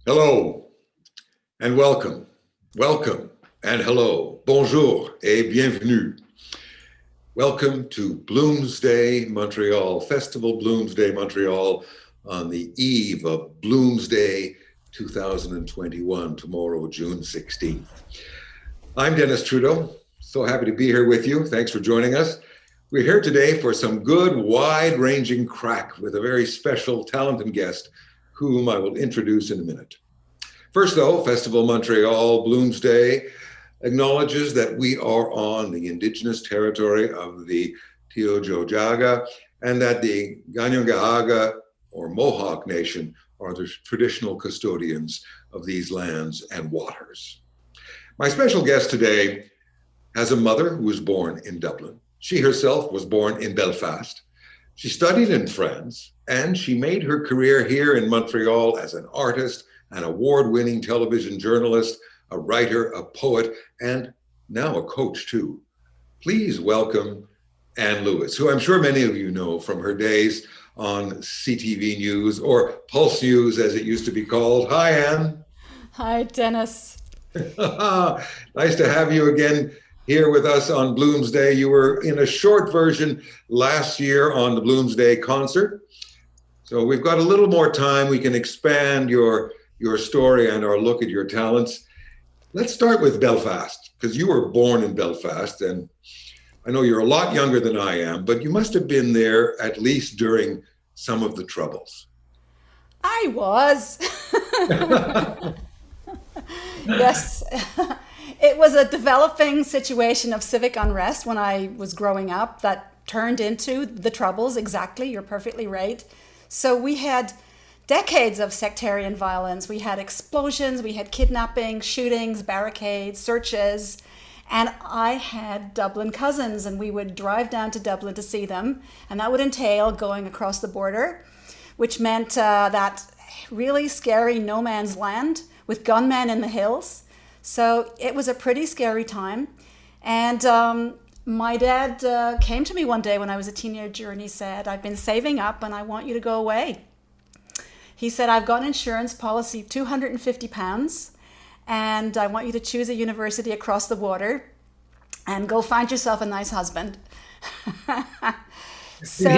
Hello and welcome. Welcome and hello. Bonjour et bienvenue. Welcome to Bloomsday, Montreal, Festival Bloomsday, Montreal, on the eve of Bloomsday 2021, tomorrow, June 16th. I'm Dennis Trudeau. So happy to be here with you. Thanks for joining us. We're here today for some good, wide-ranging crack with a very special, talented guest, whom I will introduce in a minute. First, though, Festival Montreal Bloomsday acknowledges that we are on the Indigenous territory of the Tiohtià:ke and that the Kanien'kehá:ka or Mohawk Nation are the traditional custodians of these lands and waters. My special guest today has a mother who was born in Dublin. She herself was born in Belfast. She studied in France, and she made her career here in Montreal as an artist, an award-winning television journalist, a writer, a poet, and now a coach too. Please welcome Anne Lewis, who I'm sure many of you know from her days on CTV News, or Pulse News as it used to be called. Hi, Anne. Hi, Dennis. Nice to have you again here with us on Bloomsday. You were in a short version last year on the Bloomsday concert. So we've got a little more time. We can expand your story and our look at your talents. Let's start with Belfast, because you were born in Belfast, and I know you're a lot younger than I am, but you must have been there at least during some of the Troubles. I was. Yes. It was a developing situation of civic unrest when I was growing up that turned into the Troubles. Exactly. You're perfectly right. So we had decades of sectarian violence. We had explosions, we had kidnapping, shootings, barricades, searches. And I had Dublin cousins, and we would drive down to Dublin to see them. And that would entail going across the border, which meant that really scary no man's land with gunmen in the hills. So it was a pretty scary time. And my dad came to me one day when I was a teenager, and he said, "I've been saving up and I want you to go away." He said, "I've got an insurance policy, £250, and I want you to choose a university across the water and go find yourself a nice husband." So,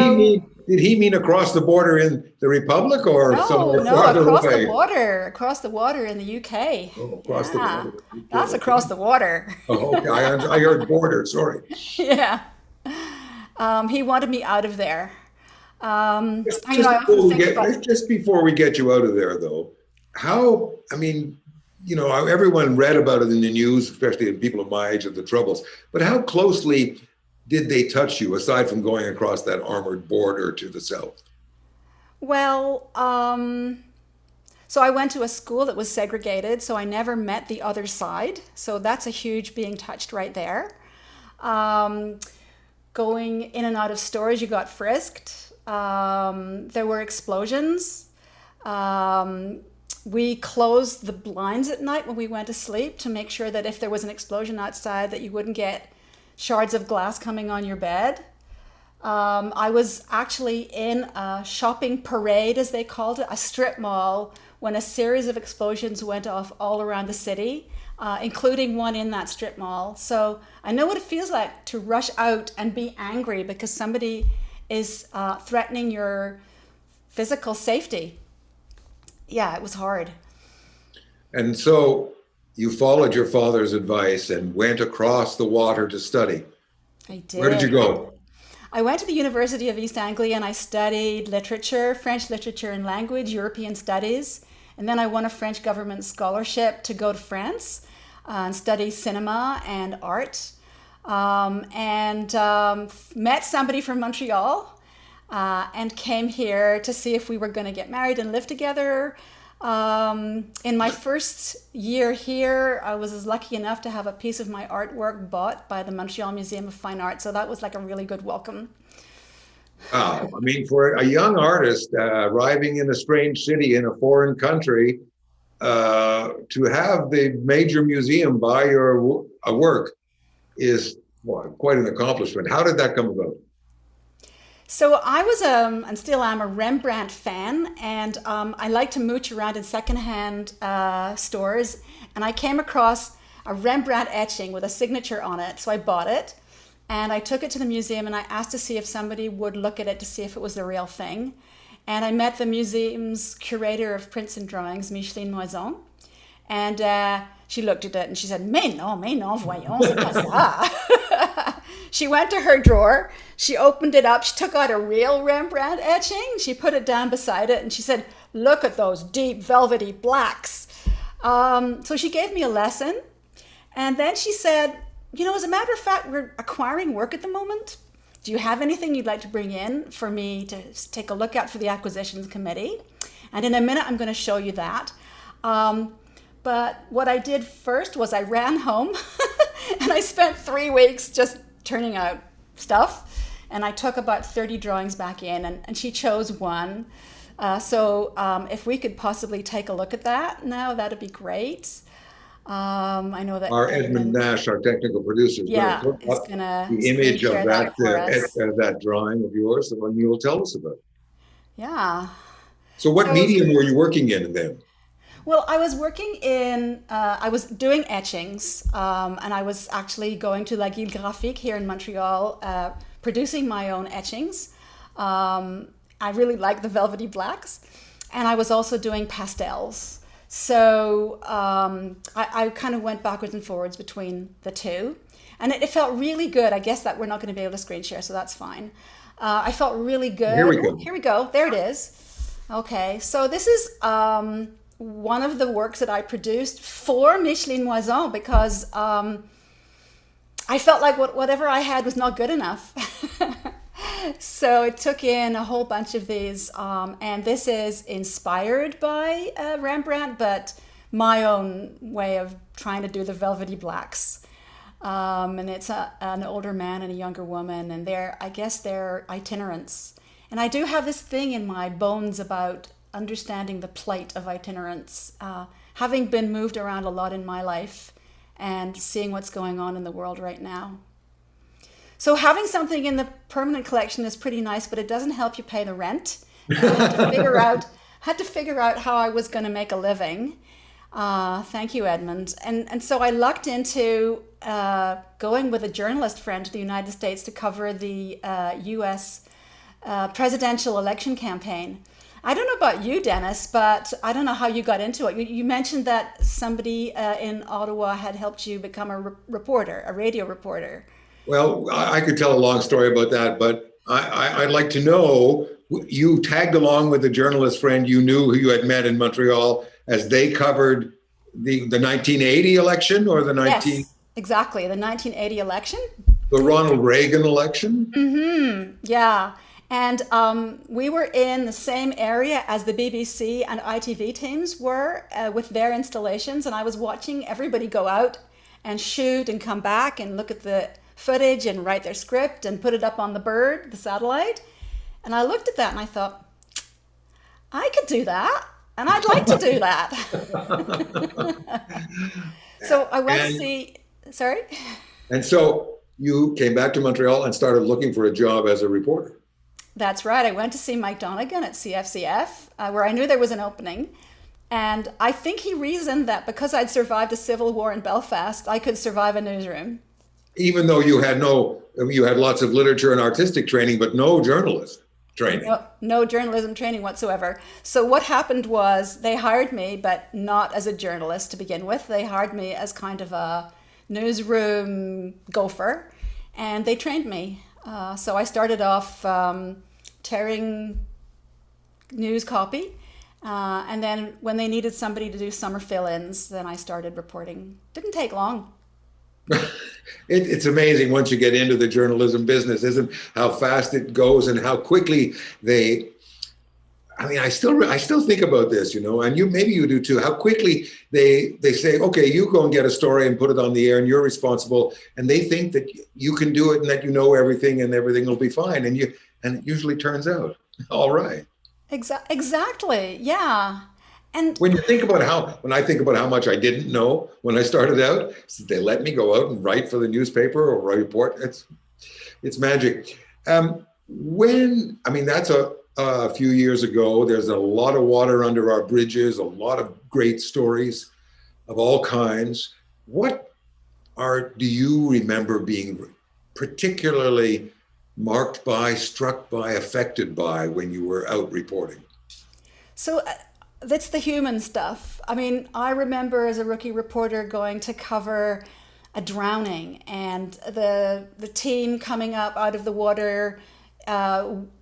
Did he mean across the border in the Republic or no, somewhere no, farther away? across the water in the UK. Oh, across the Yeah, border. that's Okay. across the water. Oh, okay. I heard border. Sorry. Yeah. He wanted me out of there. Just, You know, just I often before we think get about, just before we get you out of there, though, how? I mean, everyone read about it in the news, especially the people of my age, of the Troubles. But how closely did they touch you, aside from going across that armored border to the south? well, so I went to a school that was segregated, so I never met the other side. So that's a huge being touched right there. Um, Going in and out of stores, you got frisked. There were explosions. Um, we closed the blinds at night when we went to sleep to make sure that if there was an explosion outside, that you wouldn't get shards of glass coming on your bed. I was actually in a shopping parade, as they called it, a strip mall, when a series of explosions went off all around the city, including one in that strip mall. So I know what it feels like to rush out and be angry because somebody is threatening your physical safety. Yeah, it was hard. And so you followed your father's advice and went across the water to study. I Where did you did. go? I went to the University of East Anglia and I studied literature, French literature and language, European studies. And then I won a French government scholarship to go to France and study cinema and art. And met somebody from Montreal and came here to see if we were going to get married and live together. In my first year here, I was lucky enough to have a piece of my artwork bought by the Montreal Museum of Fine Art. So that was like a really good welcome. Wow. I mean, for a young artist arriving in a strange city in a foreign country, to have the major museum buy your work is, well, quite an accomplishment. How did that come about? So I was, and still am, a Rembrandt fan, and I like to mooch around in secondhand stores, and I came across a Rembrandt etching with a signature on it, so I bought it, and I took it to the museum, and I asked to see if somebody would look at it to see if it was the real thing, and I met the museum's curator of prints and drawings, Micheline Moison, and she looked at it and she said, mais non, voyons, c'est pas ça. She went to her drawer, she opened it up, she took out a real Rembrandt etching, she put it down beside it, and she said, look at those deep velvety blacks. So she gave me a lesson, and then she said, as a matter of fact, we're acquiring work at the moment. Do you have anything you'd like to bring in for me to take a look at for the acquisitions committee? And in a minute, I'm going to show you that. But what I did first was I ran home and I spent 3 weeks just turning out stuff. And I took about 30 drawings back in, and she chose one. So if we could possibly take a look at that now, that'd be great. I know that our Edmund Nash, our technical producer, is yeah, going to put gonna the image of that drawing of yours, the one you will tell us about. Yeah. So what medium were you working in then? Well, I was working in, I was doing etchings, and I was actually going to La Guilde Graphique here in Montreal, producing my own etchings. I really like the velvety blacks, and I was also doing pastels. So I kind of went backwards and forwards between the two, and it felt really good. I guess that we're not going to be able to screen share, so that's fine. I felt really good. Here we go. Here we go. There it is. Okay, so this is one of the works that I produced for Micheline Moison because I felt like whatever I had was not good enough. So it took in a whole bunch of these, and this is inspired by Rembrandt, but my own way of trying to do the velvety blacks. And it's an older man and a younger woman, and I guess they're itinerants. And I do have this thing in my bones about understanding the plight of itinerants, having been moved around a lot in my life and seeing what's going on in the world right now. So having something in the permanent collection is pretty nice, but it doesn't help you pay the rent. I had to figure out how I was going to make a living. Thank you, Edmund. And so I lucked into going with a journalist friend to the United States to cover the US presidential election campaign. I don't know about you, Dennis, but I don't know how you got into it. You mentioned that somebody in Ottawa had helped you become a reporter, a radio reporter. Well, I could tell a long story about that, but I'd like to know, you tagged along with a journalist friend you knew who you had met in Montreal as they covered the 1980 election or the Yes, exactly, the 1980 election. The Ronald Reagan election? Mm-hmm, yeah. And we were in the same area as the BBC and ITV teams were with their installations, and I was watching everybody go out and shoot and come back and look at the footage and write their script and put it up on the satellite. And I looked at that and I thought, I could do that, and I'd like to do that. So I went to see, sorry? And so you came back to Montreal and started looking for a job as a reporter. That's right. I went to see Mike Donegan at CFCF, where I knew there was an opening. And I think he reasoned that because I'd survived a civil war in Belfast, I could survive a newsroom. Even though you had lots of literature and artistic training, but no journalism training. No journalism training whatsoever. So what happened was they hired me, but not as a journalist to begin with. They hired me as kind of a newsroom gopher, and they trained me. So I started off tearing news copy, and then when they needed somebody to do summer fill-ins, then I started reporting. Didn't take long. It's amazing once you get into the journalism business, isn't how fast it goes and how quickly I still think about this, and maybe you do too, how quickly they say, okay, you go and get a story and put it on the air and you're responsible. And they think that you can do it and that you know everything and everything will be fine. And it usually turns out all right. Exactly. Yeah. And when I think about how much I didn't know when I started out, they let me go out and write for the newspaper or report. It's magic. I mean, that's a few years ago. There's a lot of water under our bridges, a lot of great stories of all kinds. What do you remember being particularly marked by, struck by, affected by when you were out reporting? So that's the human stuff. I mean, I remember as a rookie reporter going to cover a drowning and the team coming up out of the water,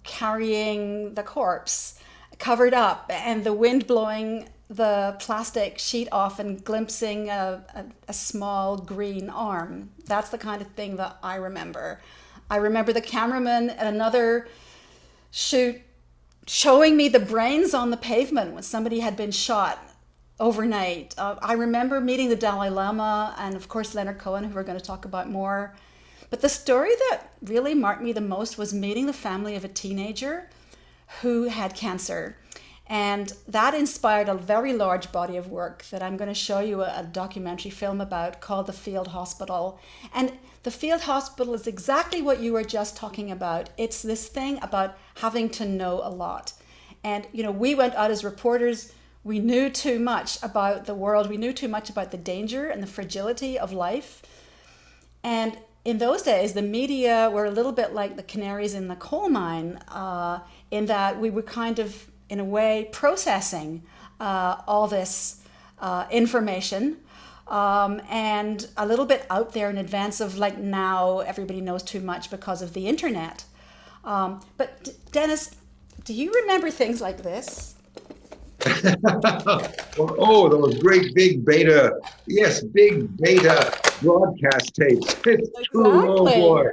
carrying the corpse covered up, and the wind blowing the plastic sheet off and glimpsing a small green arm. That's the kind of thing that I remember. I remember the cameraman at another shoot showing me the brains on the pavement when somebody had been shot overnight. I remember meeting the Dalai Lama and, of course, Leonard Cohen, who we're going to talk about more. But the story that really marked me the most was meeting the family of a teenager who had cancer. And that inspired a very large body of work that I'm going to show you a documentary film about called The Field Hospital. And the field hospital is exactly what you were just talking about. It's this thing about having to know a lot. And, you know, we went out as reporters. We knew too much about the world. We knew too much about the danger and the fragility of life. And in those days, the media were a little bit like the canaries in the coal mine, in that we were kind of, in a way, processing all this information, and a little bit out there in advance of, like, now everybody knows too much because of the internet. But Dennis, do you remember things like this? Oh, those great big beta, yes, big beta broadcast tapes. It's true. Oh Exactly. boy,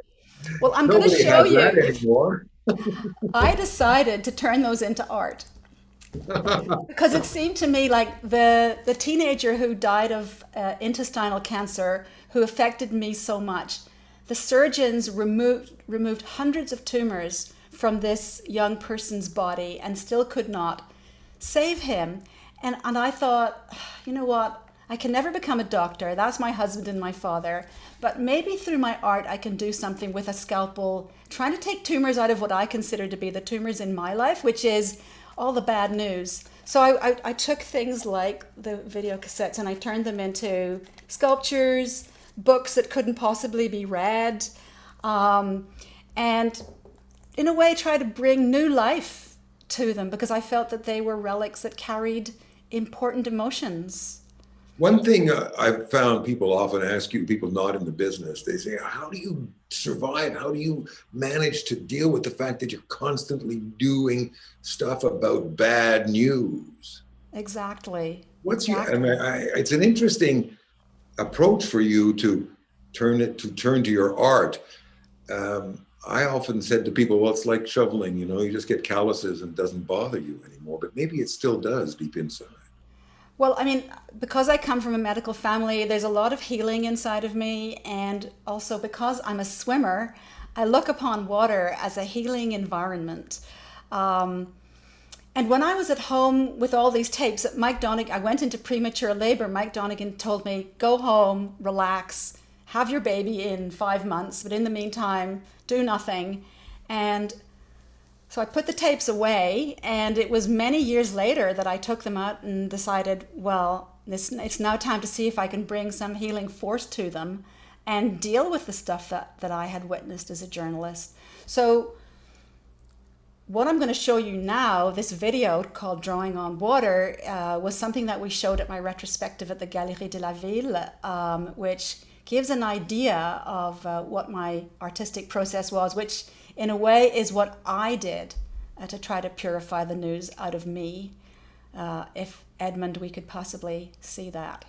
Well, I'm going to nobody show has that you. anymore. I decided to turn those into art because it seemed to me like the teenager who died of intestinal cancer, who affected me so much. The surgeons removed hundreds of tumors from this young person's body and still could not save him. And I thought, you know what? I can never become a doctor. That's my husband and my father. But maybe through my art, I can do something with a scalpel, trying to take tumors out of what I consider to be the tumors in my life, which is all the bad news. So I took things like the video cassettes and I turned them into sculptures, books that couldn't possibly be read, and in a way try to bring new life to them because I felt that they were relics that carried important emotions. One thing I've found people often ask you, people not in the business, they say, how do you survive? How do you manage to deal with the fact that you're constantly doing stuff about bad news? Exactly. I mean, Exactly. it's an interesting approach for you to turn to your art. I often said to people, well, it's like shoveling, you know, you just get calluses and it doesn't bother you anymore, but maybe it still does deep inside. Well, I mean, because I come from a medical family, there's a lot of healing inside of me. And also because I'm a swimmer, I look upon water as a healing environment. Um, and when I was at home with all these tapes, Mike Donegan, I went into premature labor. Mike Donegan told me, go home, relax, have your baby in 5 months, but in the meantime, do nothing. And so I put the tapes away, and it was many years later that I took them out and decided, well, it's now time to see if I can bring some healing force to them and deal with the stuff that I had witnessed as a journalist. So what I'm going to show you now, this video called Drawing on Water, was something that we showed at my retrospective at the Galerie de la Ville, which gives an idea of what my artistic process was, which in a way is what I did to try to purify the news out of me. If Edmund, we could possibly see that.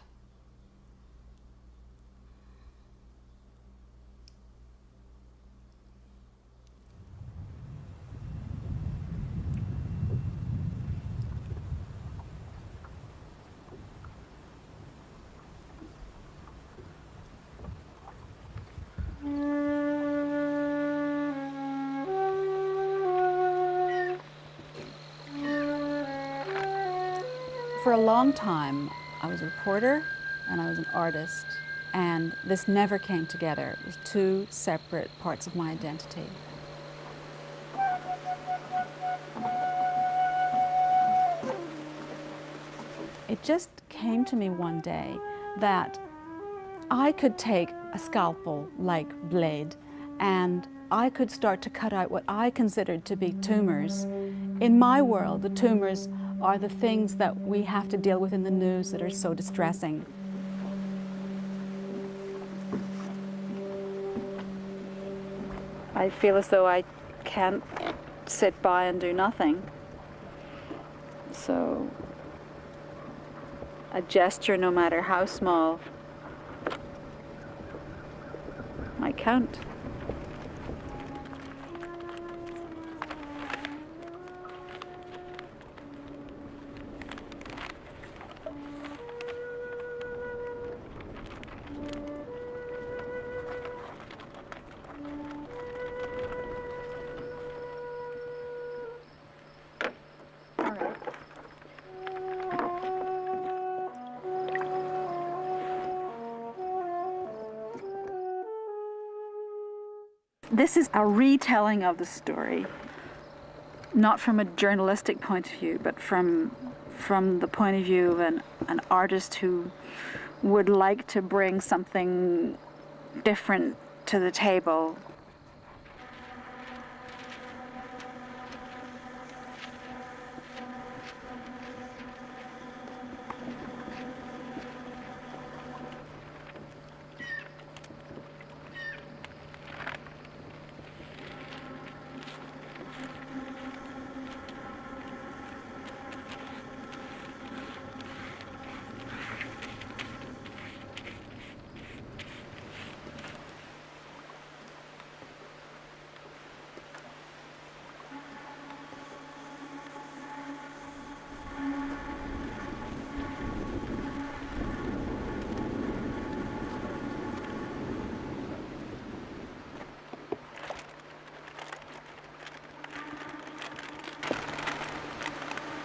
For a long time, I was a reporter and I was an artist, and this never came together. It was two separate parts of my identity. It just came to me one day that I could take a scalpel-like blade and I could start to cut out what I considered to be tumors. In my world, the tumors are the things that we have to deal with in the news that are so distressing. I feel as though I can't sit by and do nothing. So a gesture, no matter how small, might count. This is a retelling of the story, not from a journalistic point of view, but from the point of view of an artist who would like to bring something different to the table.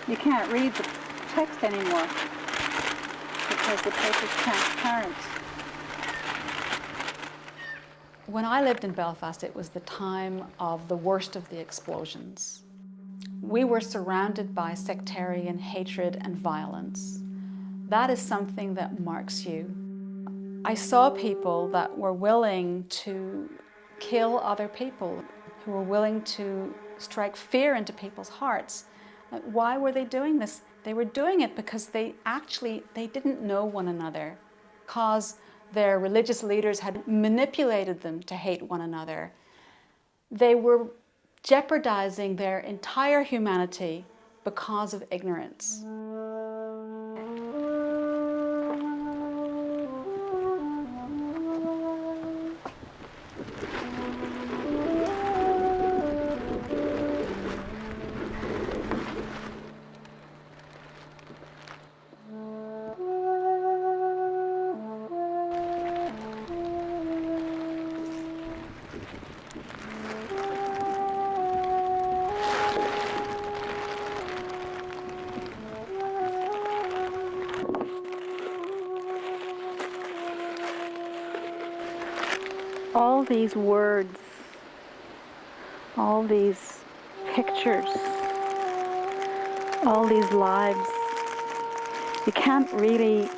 You can't read the text anymore because the paper's transparent. When I lived in Belfast, it was the time of the worst of the explosions. We were surrounded by sectarian hatred and violence. That is something that marks you. I saw people that were willing to kill other people, who were willing to strike fear into people's hearts. Why were they doing this? They were doing it because they didn't know one another, because their religious leaders had manipulated them to hate one another. They were jeopardizing their entire humanity because of ignorance. All these words, all these pictures, all these lives, you can't really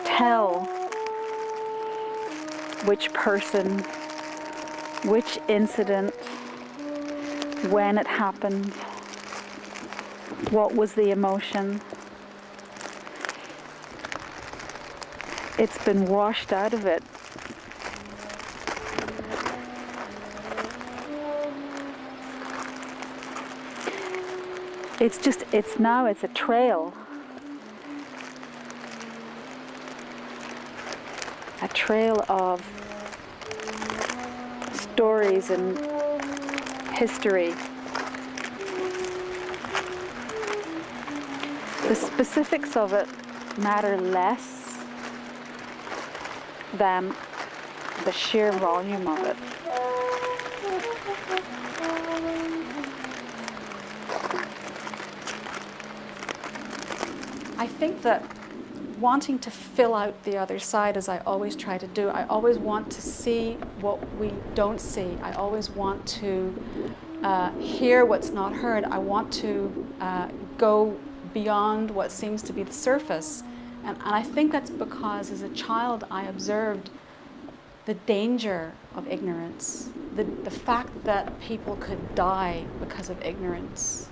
tell which person, which incident, when it happened, what was the emotion. It's been washed out of it. It's a trail. A trail of stories and history. The specifics of it matter less than the sheer volume of it. I think that wanting to fill out the other side, as I always try to do, I always want to see what we don't see. I always want to hear what's not heard. I want to go beyond what seems to be the surface. And I think that's because as a child I observed the danger of ignorance, the fact that people could die because of ignorance.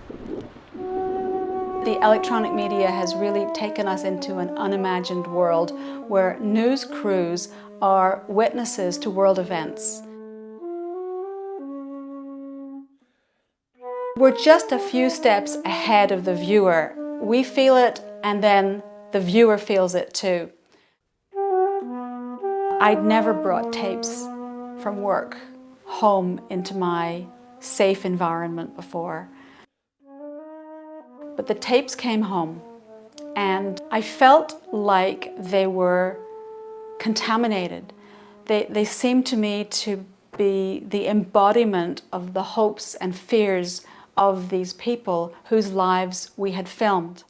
The electronic media has really taken us into an unimagined world where news crews are witnesses to world events. We're just a few steps ahead of the viewer. We feel it, and then the viewer feels it too. I'd never brought tapes from work home into my safe environment before. But the tapes came home, and I felt like they were contaminated. They seemed to me to be the embodiment of the hopes and fears of these people whose lives we had filmed.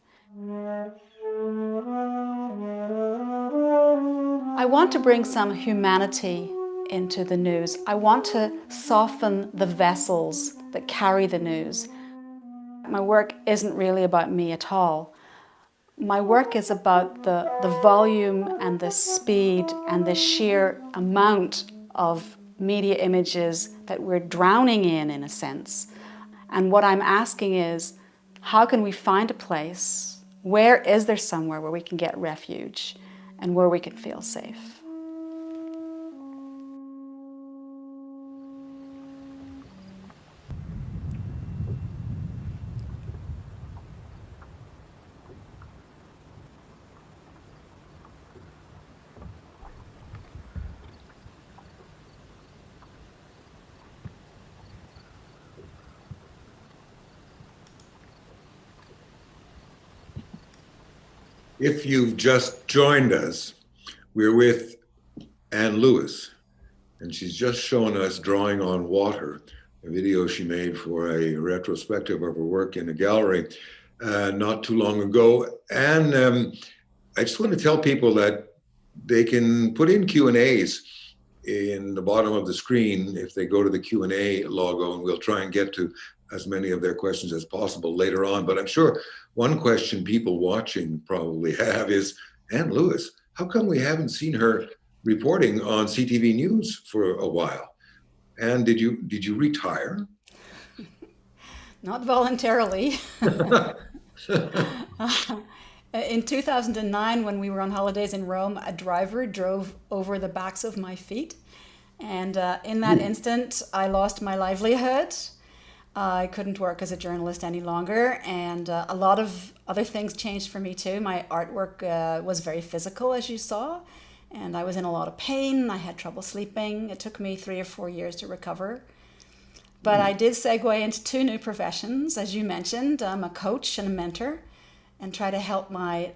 I want to bring some humanity into the news. I want to soften the vessels that carry the news. My work isn't really about me at all. My work is about the volume and the speed and the sheer amount of media images that we're drowning in a sense. And what I'm asking is, how can we find a place? Where is there somewhere where we can get refuge and where we can feel safe? If you've just joined us, we're with Anne Lewis, and she's just shown us Drawing on Water, a video she made for a retrospective of her work in a gallery not too long ago. And I just want to tell people that they can put in Q&As in the bottom of the screen if they go to the Q&A logo, and we'll try and get to as many of their questions as possible later on. But I'm sure one question people watching probably have is, Anne Lewis, how come we haven't seen her reporting on CTV News for a while? And did you retire? Not voluntarily. In 2009, when we were on holidays in Rome, a driver drove over the backs of my feet. And in that instant, I lost my livelihood. I couldn't work as a journalist any longer. And a lot of other things changed for me too. My artwork was very physical, as you saw. And I was in a lot of pain. I had trouble sleeping. It took me 3 or 4 years to recover. But I did segue into 2 new professions, as you mentioned. I'm a coach and a mentor, and try to help my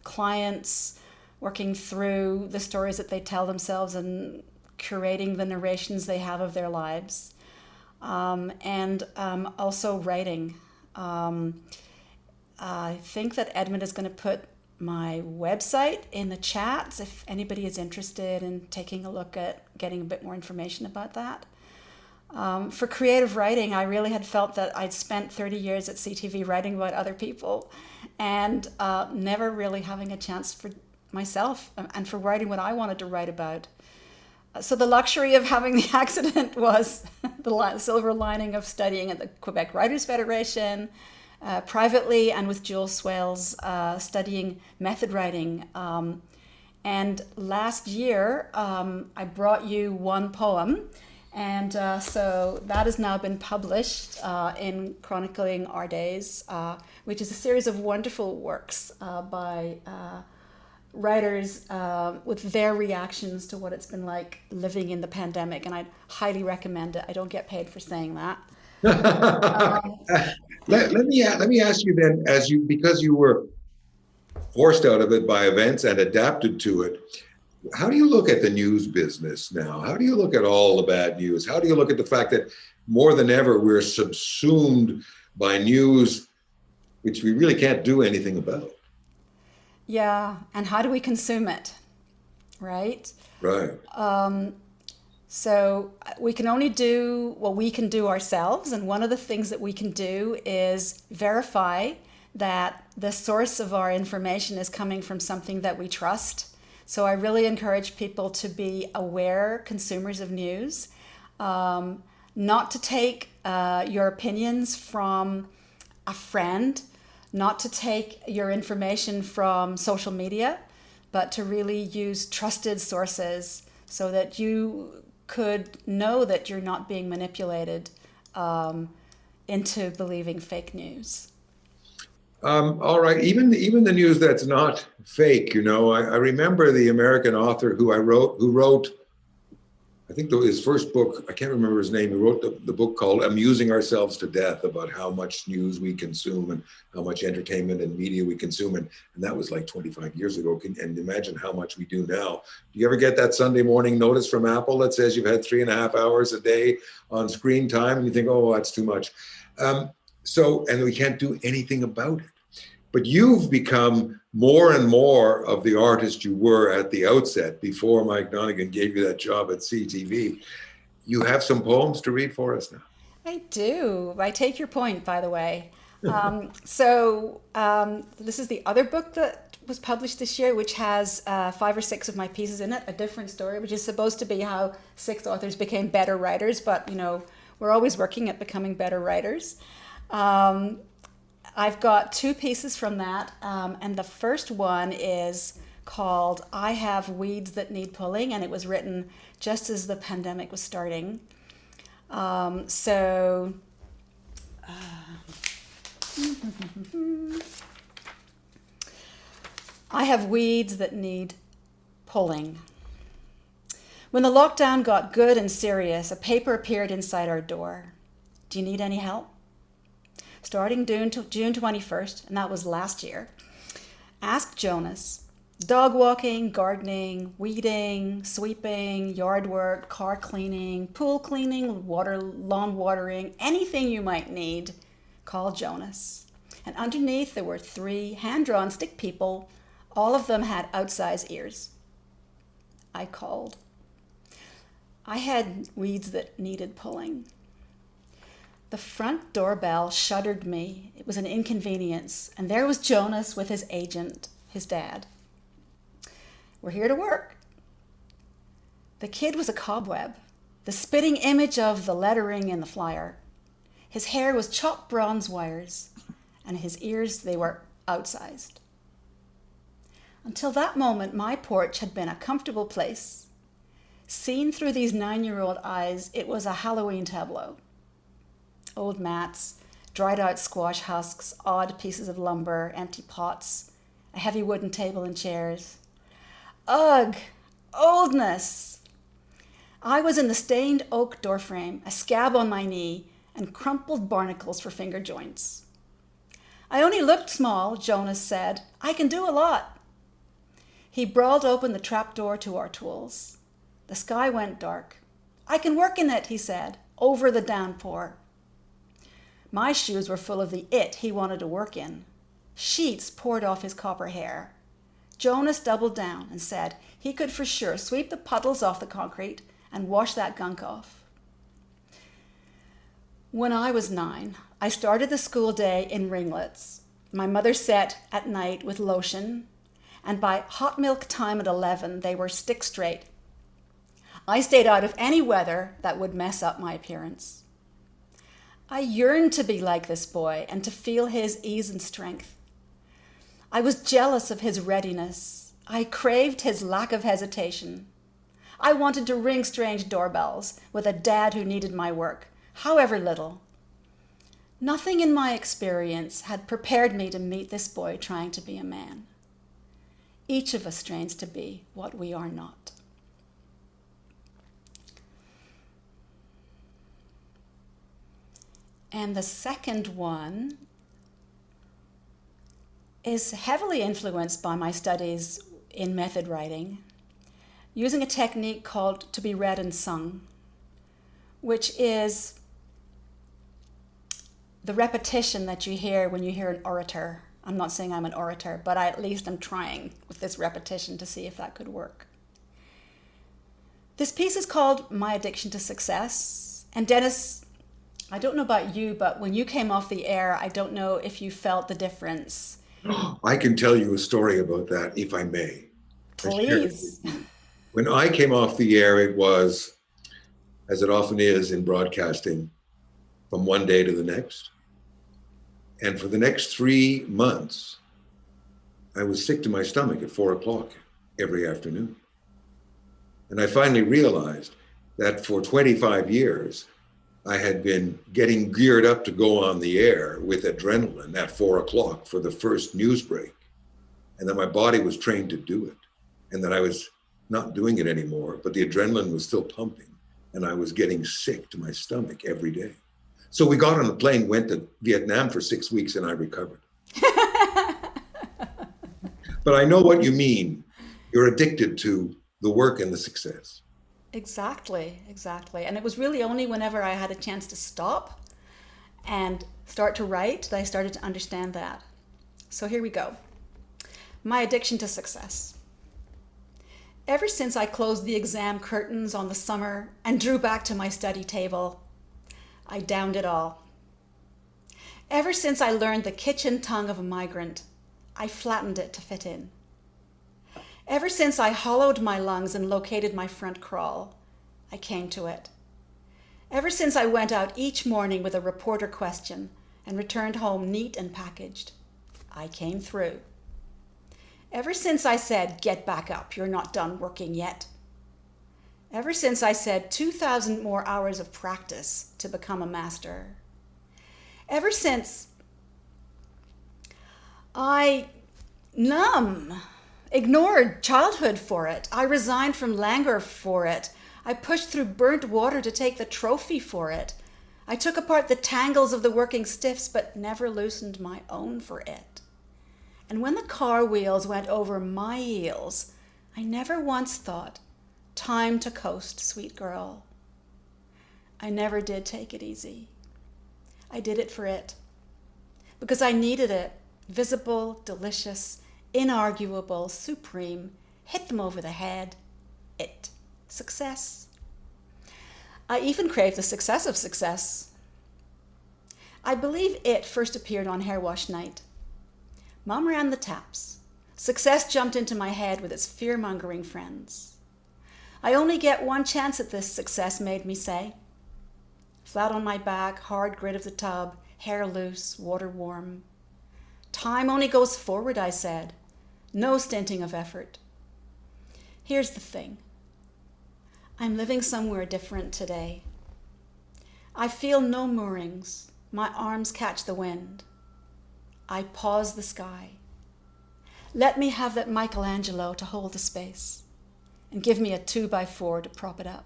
clients working through the stories that they tell themselves and curating the narrations they have of their lives. And also writing. I think that Edmund is going to put my website in the chats if anybody is interested in taking a look at getting a bit more information about that. For creative writing, I really had felt that I'd spent 30 years at CTV writing about other people and never really having a chance for myself and for writing what I wanted to write about. So the luxury of having the accident was the silver lining of studying at the Quebec Writers' Federation, privately, and with Jules Swales studying method writing. And last year, I brought you one poem. And so that has now been published in Chronicling Our Days, which is a series of wonderful works by writers with their reactions to what it's been like living in the pandemic. And I'd highly recommend it. I don't get paid for saying that. Let me ask you then, because you were forced out of it by events and adapted to it, how do you look at the news business now? How do you look at all the bad news? How do you look at the fact that more than ever we're subsumed by news, which we really can't do anything about? Yeah, and how do we consume it, right? Right. So we can only do what we can do ourselves, and one of the things that we can do is verify that the source of our information is coming from something that we trust. So I really encourage people to be aware consumers of news, not to take your opinions from a friend, not to take your information from social media, but to really use trusted sources so that you could know that you're not being manipulated into believing fake news. All right, even the news that's not fake, I remember the American author who wrote, I think his first book, I can't remember his name, he wrote the book called Amusing Ourselves to Death, about how much news we consume and how much entertainment and media we consume. And that was like 25 years ago. And imagine how much we do now. Do you ever get that Sunday morning notice from Apple that says you've had 3.5 hours a day on screen time? And you think, oh, that's too much. And we can't do anything about it. But you've become more and more of the artist you were at the outset before Mike Donegan gave you that job at CTV. You have some poems to read for us now. I do. I take your point, by the way. This is the other book that was published this year, which has 5 or 6 of my pieces in it, A Different Story, which is supposed to be how 6 authors became better writers. But, we're always working at becoming better writers. I've got 2 pieces from that, and the first one is called I Have Weeds That Need Pulling, and it was written just as the pandemic was starting. I have weeds that need pulling. When the lockdown got good and serious, a paper appeared inside our door. Do you need any help? Starting June 21st, and that was last year. Ask Jonas. Dog walking, gardening, weeding, sweeping, yard work, car cleaning, pool cleaning, lawn watering, anything you might need, call Jonas. And underneath there were 3 hand-drawn stick people. All of them had outsized ears. I called. I had weeds that needed pulling. The front doorbell shuddered me. It was an inconvenience. And there was Jonas with his agent, his dad. We're here to work. The kid was a cobweb, the spitting image of the lettering in the flyer. His hair was chopped bronze wires, and his ears, they were outsized. Until that moment, my porch had been a comfortable place. Seen through these 9-year-old eyes, it was a Halloween tableau. Old mats, dried out squash husks, odd pieces of lumber, empty pots, a heavy wooden table and chairs. Ugh, oldness! I was in the stained oak doorframe, a scab on my knee, and crumpled barnacles for finger joints. I only looked small, Jonas said. I can do a lot. He brawled open the trapdoor to our tools. The sky went dark. I can work in it, he said, over the downpour. My shoes were full of the it he wanted to work in. Sheets poured off his copper hair. Jonas doubled down and said he could for sure sweep the puddles off the concrete and wash that gunk off. When I was 9, I started the school day in ringlets. My mother set at night with lotion, and by hot milk time at 11, they were stick straight. I stayed out of any weather that would mess up my appearance. I yearned to be like this boy and to feel his ease and strength. I was jealous of his readiness. I craved his lack of hesitation. I wanted to ring strange doorbells with a dad who needed my work, however little. Nothing in my experience had prepared me to meet this boy trying to be a man. Each of us strains to be what we are not. And the second one is heavily influenced by my studies in method writing, using a technique called to be read and sung, which is the repetition that you hear when you hear an orator. I'm not saying I'm an orator, but at least I'm trying with this repetition to see if that could work. This piece is called My Addiction to Success, and Dennis I don't know about you, but when you came off the air, I don't know if you felt the difference. I can tell you a story about that, if I may. I share it with Please. you. When I came off the air, it was, as it often is in broadcasting, from one day to the next. And for the next 3 months, I was sick to my stomach at 4 o'clock every afternoon. And I finally realized that for 25 years, I had been getting geared up to go on the air with adrenaline at 4 o'clock for the first news break. And that my body was trained to do it. And that I was not doing it anymore, but the adrenaline was still pumping. And I was getting sick to my stomach every day. So we got on a plane, went to Vietnam for 6 weeks, and I recovered. But I know what you mean. You're addicted to the work and the success. Exactly, exactly. And it was really only whenever I had a chance to stop and start to write that I started to understand that. So here we go. My addiction to success. Ever since I closed the exam curtains on the summer and drew back to my study table, I downed it all. Ever since I learned the kitchen tongue of a migrant, I flattened it to fit in. Ever since I hollowed my lungs and located my front crawl, I came to it. Ever since I went out each morning with a reporter question and returned home neat and packaged, I came through. Ever since I said, "Get back up, you're not done working yet." Ever since I said 2,000 more hours of practice to become a master. Ever since I ignored childhood for it. I resigned from languor for it. I pushed through burnt water to take the trophy for it. I took apart the tangles of the working stiffs, but never loosened my own for it. And when the car wheels went over my heels, I never once thought, "Time to coast, sweet girl." I never did take it easy. I did it for it. Because I needed it. Visible, delicious, inarguable, supreme, hit them over the head. It. Success. I even crave the success of success. I believe it first appeared on Hair Wash Night. Mom ran the taps. Success jumped into my head with its fear-mongering friends. I only get one chance at this, success made me say. Flat on my back, hard grit of the tub, hair loose, water warm. Time only goes forward, I said. No stinting of effort. Here's the thing. I'm living somewhere different today. I feel no moorings. My arms catch the wind. I pause the sky. Let me have that Michelangelo to hold the space and give me a 2x4 to prop it up.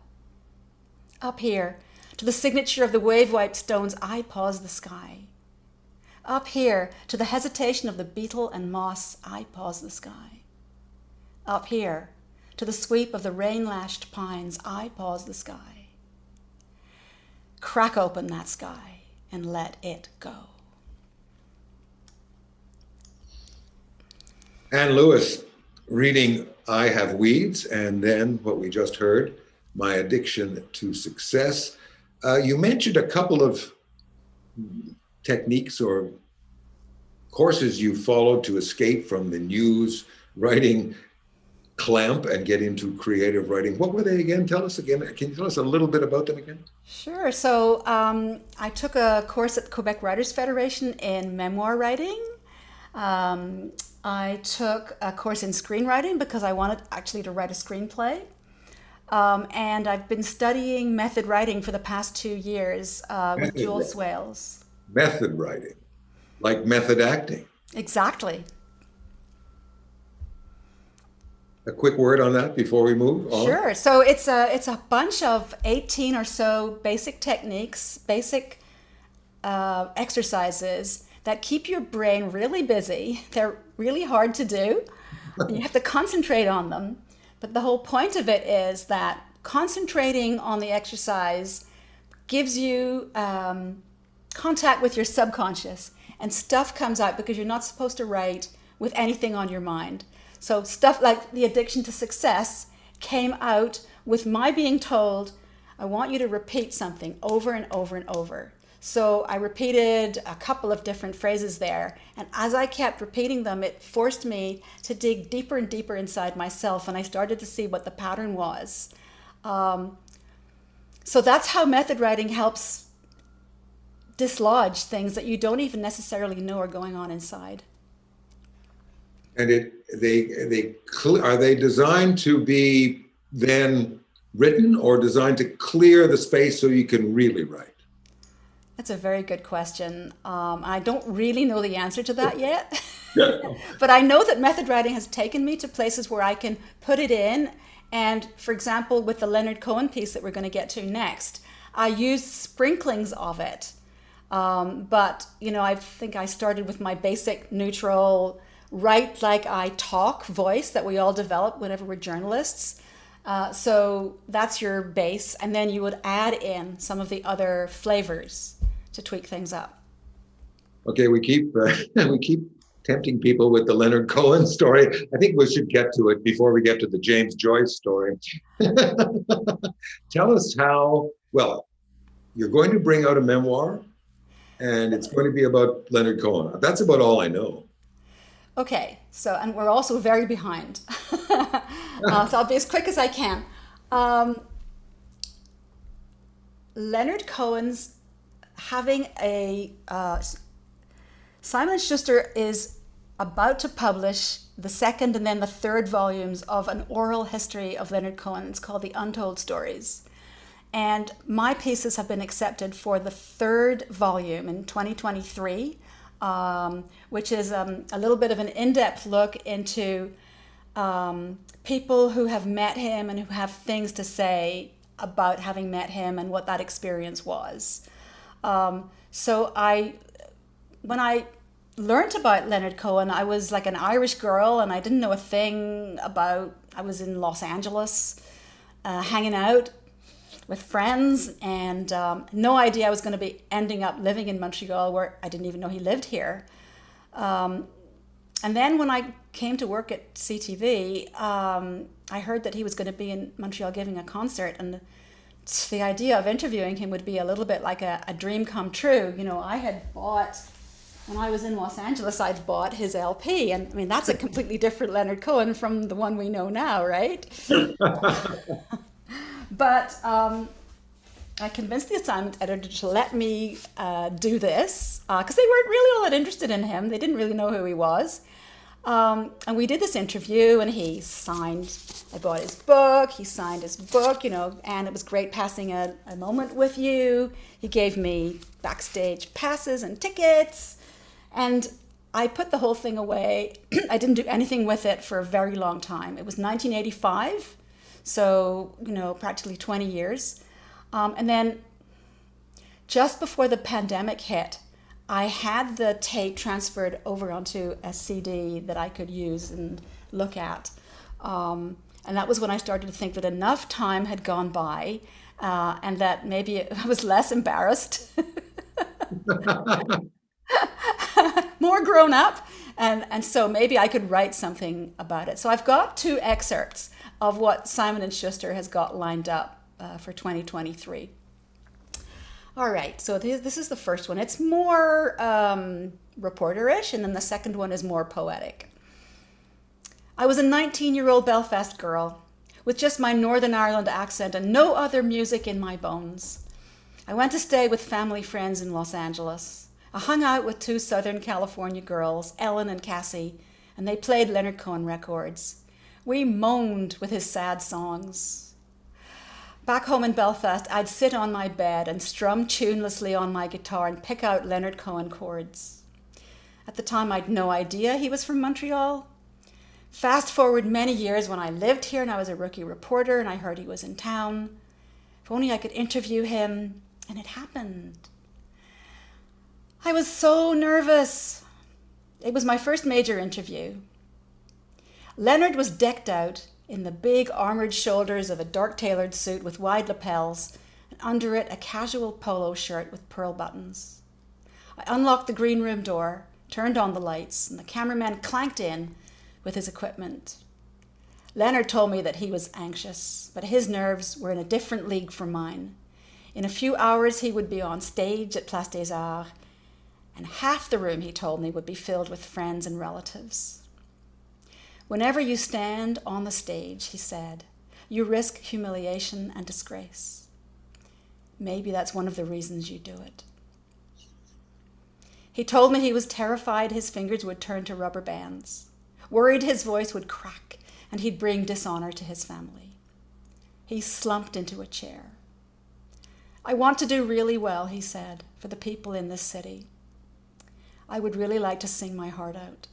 Up here, to the signature of the wave-wiped stones, I pause the sky. Up here, to the hesitation of the beetle and moss, I pause the sky. Up here, to the sweep of the rain-lashed pines, I pause the sky. Crack open that sky and let it go. Anne Lewis reading I Have Weeds, and then what we just heard, My Addiction to Success. You mentioned a couple of techniques or courses you followed to escape from the news writing clamp and get into creative writing. What were they again? Tell us again. Can you tell us a little bit about them again? Sure. So I took a course at the Quebec Writers Federation in memoir writing. I took a course in screenwriting because I wanted actually to write a screenplay. And I've been studying method writing for the past 2 years with Joel Swales. Method writing, like method acting. Exactly. A quick word on that before we move on? Sure. So it's a bunch of 18 or so basic techniques, basic exercises that keep your brain really busy. They're really hard to do. And you have to concentrate on them. But the whole point of it is that concentrating on the exercise gives you contact with your subconscious, and stuff comes out because you're not supposed to write with anything on your mind. So stuff like the addiction to success came out with my being told, I want you to repeat something over and over and over. So I repeated a couple of different phrases there. And as I kept repeating them, it forced me to dig deeper and deeper inside myself. And I started to see what the pattern was. So that's how method writing helps dislodge things that you don't even necessarily know are going on inside. And are they designed to be then written or designed to clear the space so you can really write? That's a very good question. I don't really know the answer to that yet. But I know that method writing has taken me to places where I can put it in. And for example, with the Leonard Cohen piece that we're going to get to next, I used sprinklings of it. But, I think I started with my basic neutral, write like I talk voice that we all develop whenever we're journalists. So that's your base. And then you would add in some of the other flavors to tweak things up. Okay, we keep tempting people with the Leonard Cohen story. I think we should get to it before we get to the James Joyce story. Tell us how, well, you're going to bring out a memoir and it's going to be about Leonard Cohen. That's about all I know. Okay, so, and we're also very behind. So I'll be as quick as I can. Leonard Cohen's having Simon and Schuster is about to publish the second and then the third volumes of an oral history of Leonard Cohen. It's called The Untold Stories. And my pieces have been accepted for the third volume in 2023, which is a little bit of an in-depth look into people who have met him and who have things to say about having met him and what that experience was. So when I learned about Leonard Cohen, I was like an Irish girl and I didn't know a thing about, I was in Los Angeles hanging out with friends and no idea I was going to be ending up living in Montreal, where I didn't even know he lived here. And then when I came to work at CTV, I heard that he was going to be in Montreal giving a concert, and the idea of interviewing him would be a little bit like a dream come true. I had bought, when I was in Los Angeles, I'd bought his LP, and I mean, that's a completely different Leonard Cohen from the one we know now, right? But I convinced the assignment editor to let me do this because they weren't really all that interested in him. They didn't really know who he was. And we did this interview and he signed, I bought his book, he signed his book, and it was great passing a moment with you. He gave me backstage passes and tickets, and I put the whole thing away. I didn't do anything with it for a very long time. It was 1985. So, practically 20 years. And then just before the pandemic hit, I had the tape transferred over onto a CD that I could use and look at. And that was when I started to think that enough time had gone by and that maybe I was less embarrassed, more grown up. And so maybe I could write something about it. So I've got 2 excerpts of what Simon and Schuster has got lined up for 2023. All right, so this is the first one. It's more reporterish, and then the second one is more poetic. I was a 19-year-old Belfast girl with just my Northern Ireland accent and no other music in my bones. I went to stay with family friends in Los Angeles. I hung out with 2 Southern California girls, Ellen and Cassie, and they played Leonard Cohen records. We moaned with his sad songs. Back home in Belfast, I'd sit on my bed and strum tunelessly on my guitar and pick out Leonard Cohen chords. At the time, I'd no idea he was from Montreal. Fast forward many years when I lived here and I was a rookie reporter and I heard he was in town. If only I could interview him, and it happened. I was so nervous. It was my first major interview. Leonard was decked out in the big armored shoulders of a dark tailored suit with wide lapels, and under it a casual polo shirt with pearl buttons. I unlocked the green room door, turned on the lights, and the cameraman clanked in with his equipment. Leonard told me that he was anxious, but his nerves were in a different league from mine. In a few hours, he would be on stage at Place des Arts, and half the room, he told me, would be filled with friends and relatives. Whenever you stand on the stage, he said, you risk humiliation and disgrace. Maybe that's one of the reasons you do it. He told me he was terrified his fingers would turn to rubber bands, worried his voice would crack and he'd bring dishonor to his family. He slumped into a chair. I want to do really well, he said, for the people in this city. I would really like to sing my heart out.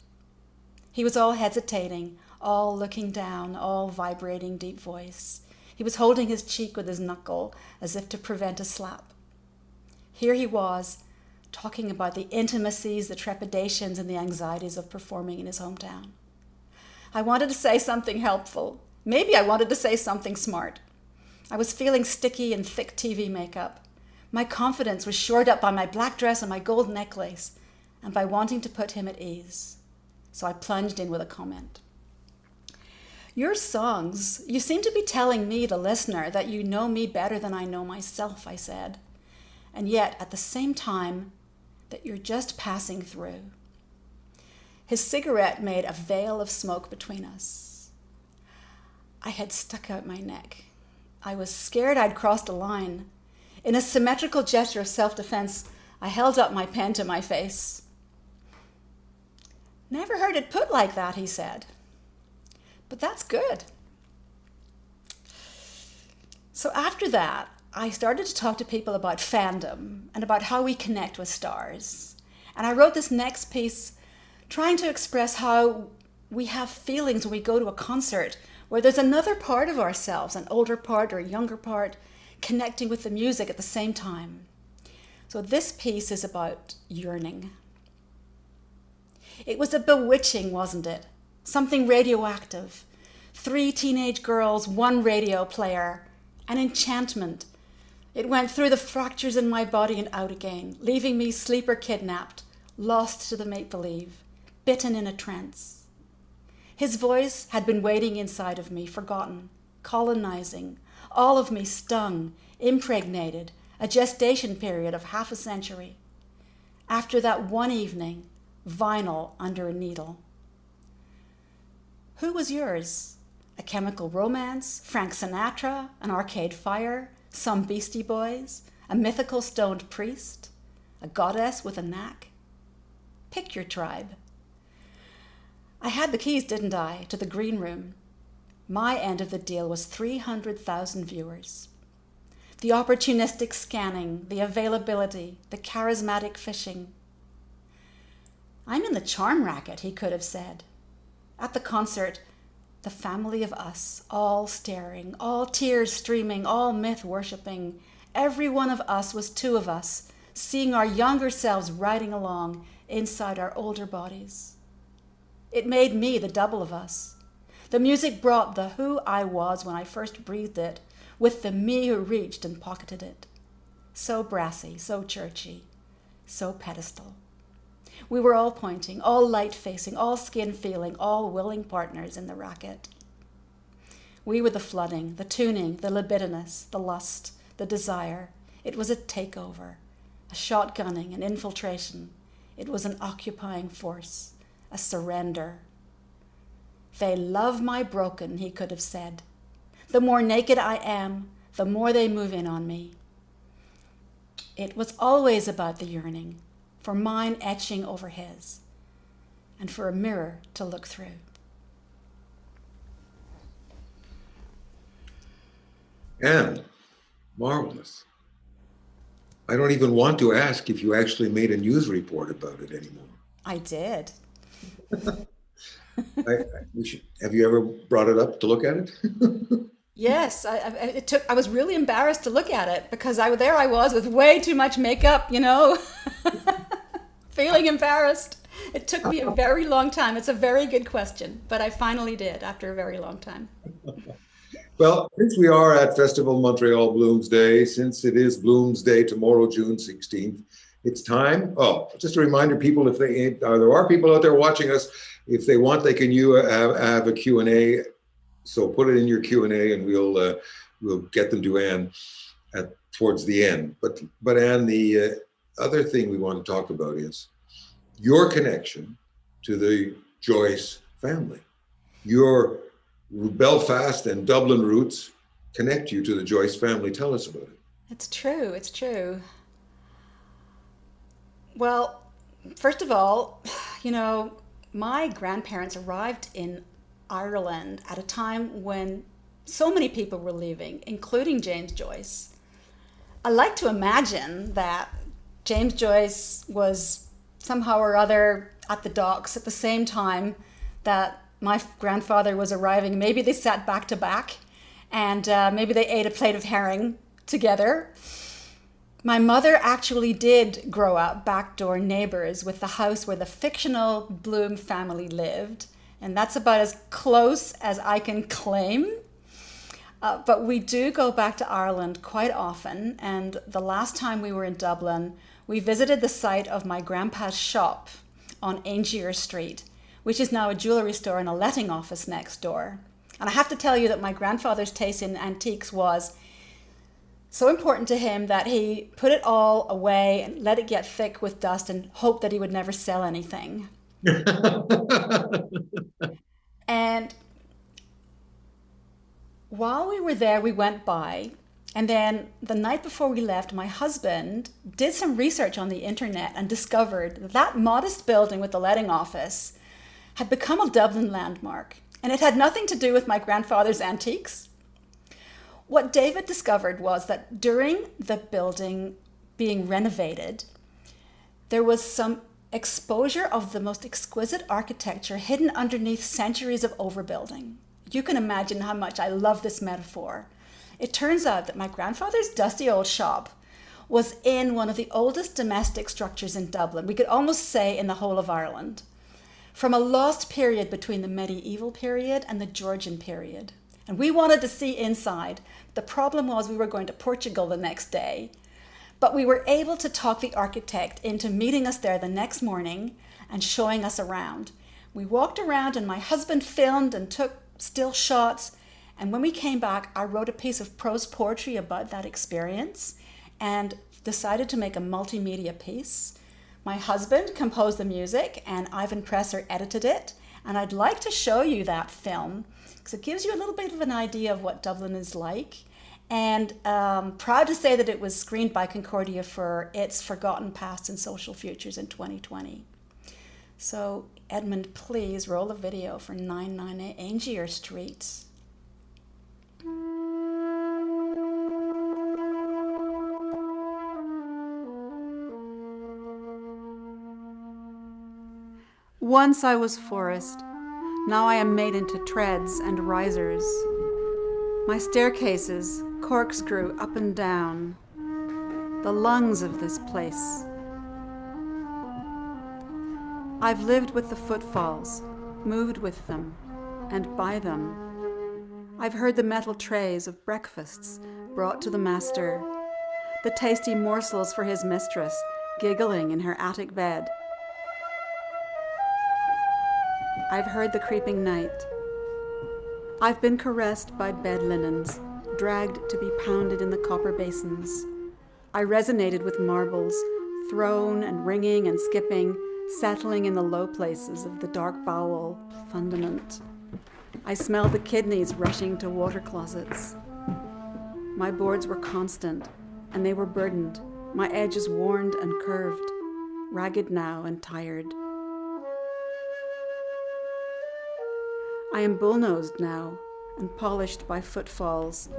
He was all hesitating, all looking down, all vibrating deep voice. He was holding his cheek with his knuckle as if to prevent a slap. Here he was, talking about the intimacies, the trepidations, and the anxieties of performing in his hometown. I wanted to say something helpful. Maybe I wanted to say something smart. I was feeling sticky in thick TV makeup. My confidence was shored up by my black dress and my gold necklace, and by wanting to put him at ease. So I plunged in with a comment. Your songs, you seem to be telling me, the listener, that you know me better than I know myself, I said. And yet, at the same time, that you're just passing through. His cigarette made a veil of smoke between us. I had stuck out my neck. I was scared I'd crossed a line. In a symmetrical gesture of self-defense, I held up my pen to my face. Never heard it put like that, he said. But that's good. So after that, I started to talk to people about fandom and about how we connect with stars. And I wrote this next piece trying to express how we have feelings when we go to a concert where there's another part of ourselves, an older part or a younger part, connecting with the music at the same time. So this piece is about yearning. It was a bewitching, wasn't it? Something radioactive. 3 teenage girls, 1 radio player, an enchantment. It went through the fractures in my body and out again, leaving me sleeper kidnapped, lost to the make-believe, bitten in a trance. His voice had been waiting inside of me, forgotten, colonizing, all of me stung, impregnated, a gestation period of half a century. After that one evening, vinyl under a needle. Who was yours? A Chemical Romance, Frank Sinatra, an Arcade Fire, some Beastie Boys, a mythical stoned priest, a goddess with a knack? Pick your tribe. I had the keys, didn't I, to the green room. My end of the deal was 300,000 viewers. The opportunistic scanning, the availability, the charismatic fishing. I'm in the charm racket, he could have said. At the concert, the family of us, all staring, all tears streaming, all myth worshipping. Every one of us was 2 of us, seeing our younger selves riding along inside our older bodies. It made me the double of us. The music brought the who I was when I first breathed it, with the me who reached and pocketed it. So brassy, so churchy, so pedestal. We were all pointing, all light-facing, all skin-feeling, all willing partners in the racket. We were the flooding, the tuning, the libidinous, the lust, the desire. It was a takeover, a shotgunning, an infiltration. It was an occupying force, a surrender. They love my broken, he could have said. The more naked I am, the more they move in on me. It was always about the yearning, for mine etching over his, and for a mirror to look through. And marvelous. I don't even want to ask if you actually made a news report about it anymore. I did. Have you ever brought it up to look at it? Yes, I was really embarrassed to look at it because there I was with way too much makeup, feeling embarrassed. It took me a very long time. It's a very good question, but I finally did after a very long time. Well, since we are at Festival Montreal Bloomsday, since it is Bloomsday tomorrow, June 16th, it's time. Oh, just a reminder, people, if there are people out there watching us, if they want, they can have a Q&A. So put it in your Q&A and we'll get them to Anne. towards the end. But Anne, the other thing we want to talk about is your connection to the Joyce family. Your Belfast and Dublin roots connect you to the Joyce family. Tell us about it. It's true. It's true. Well, first of all, my grandparents arrived in Ireland at a time when so many people were leaving, including James Joyce. I like to imagine that James Joyce was somehow or other at the docks at the same time that my grandfather was arriving. Maybe they sat back to back and maybe they ate a plate of herring together. My mother actually did grow up backdoor neighbors with the house where the fictional Bloom family lived. And that's about as close as I can claim. But we do go back to Ireland quite often. And the last time we were in Dublin, we visited the site of my grandpa's shop on Angier Street, which is now a jewelry store and a letting office next door. And I have to tell you that my grandfather's taste in antiques was so important to him that he put it all away and let it get thick with dust and hoped that he would never sell anything. And while we were there, we went by. And then the night before we left, my husband did some research on the internet and discovered that that modest building with the letting office had become a Dublin landmark. And it had nothing to do with my grandfather's antiques. What David discovered was that during the building being renovated, there was some exposure of the most exquisite architecture hidden underneath centuries of overbuilding. You can imagine how much I love this metaphor. It turns out that my grandfather's dusty old shop was in one of the oldest domestic structures in Dublin. We could almost say in the whole of Ireland, from a lost period between the medieval period and the Georgian period. And we wanted to see inside. The problem was we were going to Portugal the next day. But we were able to talk the architect into meeting us there the next morning and showing us around. We walked around and my husband filmed and took still shots. And when we came back, I wrote a piece of prose poetry about that experience and decided to make a multimedia piece. My husband composed the music and Ivan Presser edited it. And I'd like to show you that film because it gives you a little bit of an idea of what Dublin is like. And proud to say that it was screened by Concordia for its Forgotten Past and Social Futures in 2020. So Edmund, please roll the video for 998 Angier Street. Once I was forest, now I am made into treads and risers. My staircases corkscrew up and down, the lungs of this place. I've lived with the footfalls, moved with them, and by them. I've heard the metal trays of breakfasts brought to the master, the tasty morsels for his mistress giggling in her attic bed. I've heard the creeping night. I've been caressed by bed linens, dragged to be pounded in the copper basins. I resonated with marbles, thrown and ringing and skipping, settling in the low places of the dark bowel fundament. I smelled the kidneys rushing to water closets. My boards were constant, and they were burdened, my edges worn and curved, ragged now and tired. I am bull-nosed now and polished by footfalls,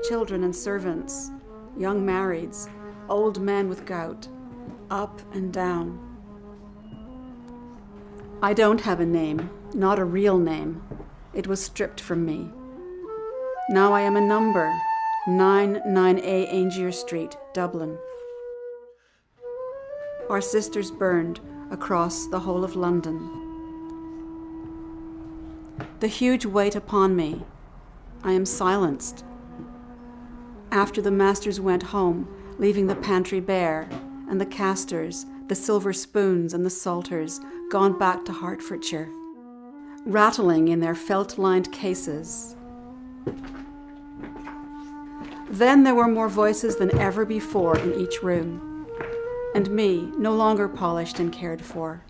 children and servants, young marrieds, old men with gout, up and down. I don't have a name, not a real name. It was stripped from me. Now I am a number, 99A Angier Street, Dublin. Our sisters burned across the whole of London. The huge weight upon me, I am silenced. After the masters went home, leaving the pantry bare, and the casters, the silver spoons and the salters gone back to Hertfordshire, rattling in their felt-lined cases. Then there were more voices than ever before in each room, and me, no longer polished and cared for.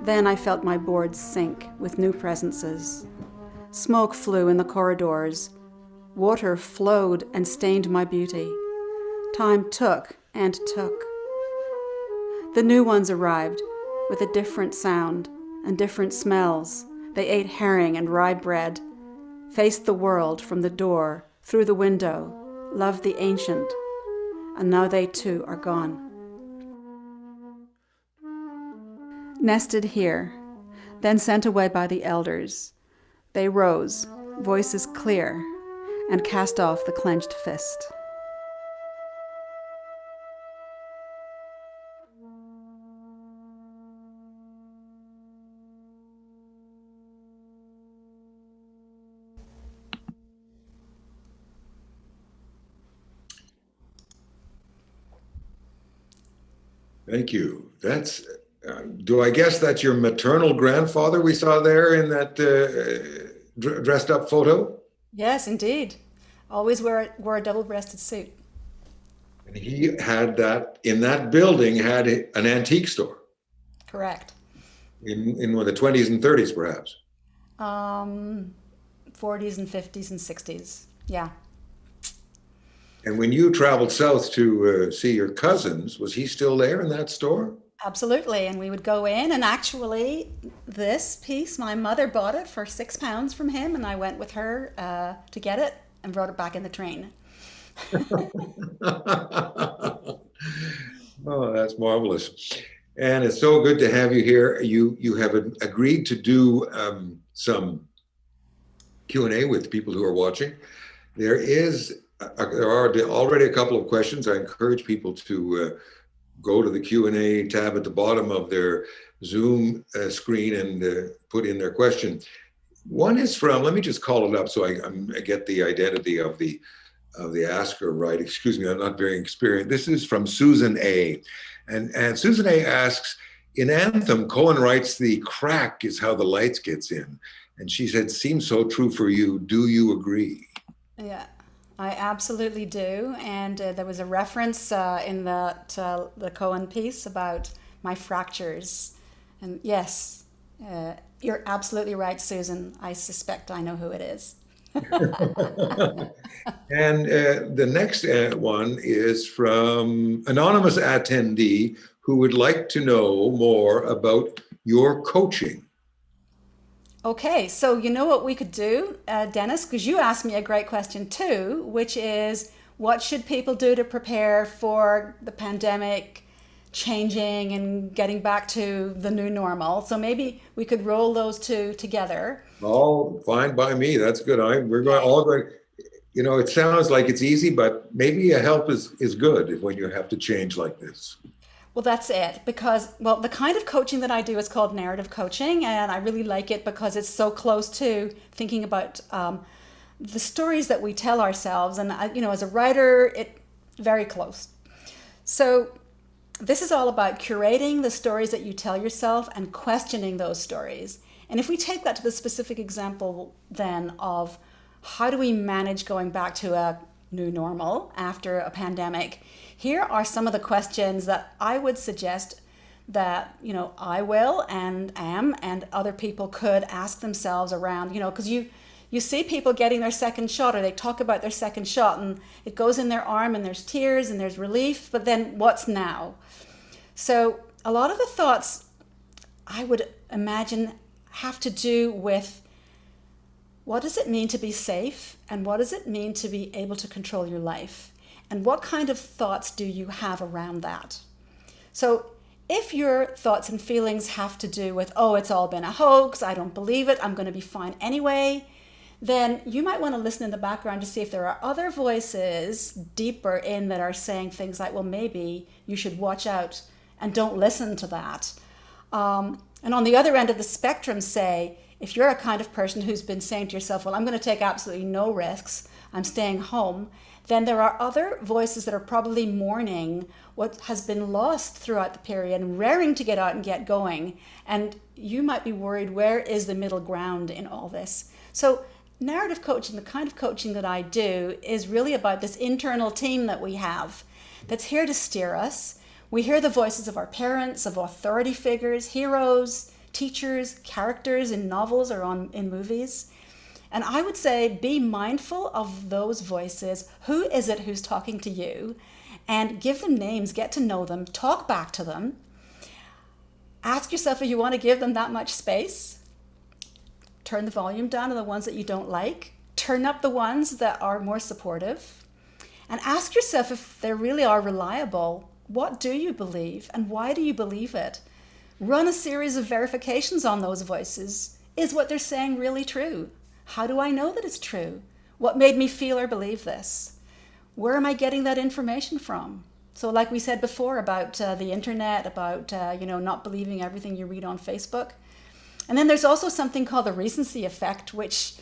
Then I felt my boards sink with new presences. Smoke flew in the corridors. Water flowed and stained my beauty. Time took and took. The new ones arrived with a different sound and different smells. They ate herring and rye bread, faced the world from the door, through the window, loved the ancient, and now they too are gone. Nested here, then sent away by the elders, they rose, voices clear, and cast off the clenched fist. Thank you. That's, do I guess that's your maternal grandfather we saw there in that dressed up photo? Yes, indeed. Always wore a double-breasted suit. And he had that, in that building, had an antique store. Correct. In one of the 20s and 30s, perhaps. 40s and 50s and 60s. Yeah. And when you traveled south to see your cousins, was he still there in that store? Absolutely. And we would go in, and actually this piece, my mother bought it for £6 from him, and I went with her to get it and brought it back in the train. Oh, that's marvelous. And it's so good to have you here. You have agreed to do some Q&A with people who are watching. There are already a couple of questions. I encourage people to go to the Q&A tab at the bottom of their Zoom screen and put in their question. One is from, let me just call it up so I get the identity of the asker right. Excuse me, I'm not very experienced. This is from Susan A. And Susan A asks, in Anthem, Cohen writes, the crack is how the lights gets in. And she said, seems so true for you. Do you agree? Yeah, I absolutely do. And there was a reference in the Cohen piece about my fractures. And yes, you're absolutely right, Susan. I suspect I know who it is. And the next one is from anonymous attendee who would like to know more about your coaching. Okay, so you know what we could do, Dennis, because you asked me a great question too, which is what should people do to prepare for the pandemic changing and getting back to the new normal? So maybe we could roll those two together. Oh, fine by me. That's good. We're going all going. You know, it sounds like it's easy, but maybe a help is good when you have to change like this. Well, that's it. Because, well, the kind of coaching that I do is called narrative coaching, and I really like it because it's so close to thinking about the stories that we tell ourselves. And, you know, as a writer, it's very close. So this is all about curating the stories that you tell yourself and questioning those stories. And if we take that to the specific example then of how do we manage going back to a new normal after a pandemic, here are some of the questions that I would suggest that, you know, I will and am and other people could ask themselves around, you know, because you see people getting their second shot or they talk about their second shot and it goes in their arm and there's tears and there's relief, but then what's now? So a lot of the thoughts I would imagine have to do with what does it mean to be safe and what does it mean to be able to control your life? And what kind of thoughts do you have around that? So if your thoughts and feelings have to do with, oh, it's all been a hoax, I don't believe it, I'm going to be fine anyway, then you might want to listen in the background to see if there are other voices deeper in that are saying things like, well, maybe you should watch out and don't listen to that. And on the other end of the spectrum, say, if you're a kind of person who's been saying to yourself, well, I'm going to take absolutely no risks, I'm staying home, then there are other voices that are probably mourning what has been lost throughout the period and raring to get out and get going. And you might be worried, where is the middle ground in all this? So narrative coaching, the kind of coaching that I do, is really about this internal team that we have that's here to steer us. We hear the voices of our parents, of authority figures, heroes, teachers, characters in novels or in movies. And I would say be mindful of those voices. Who is it who's talking to you? And give them names, get to know them, talk back to them. Ask yourself if you want to give them that much space. Turn the volume down on the ones that you don't like. Turn up the ones that are more supportive. And ask yourself if they really are reliable. What do you believe and why do you believe it? Run a series of verifications on those voices. Is what they're saying really true? How do I know that it's true? What made me feel or believe this? Where am I getting that information from? So like we said before about the internet, about not believing everything you read on Facebook. And then there's also something called the Recency Effect, which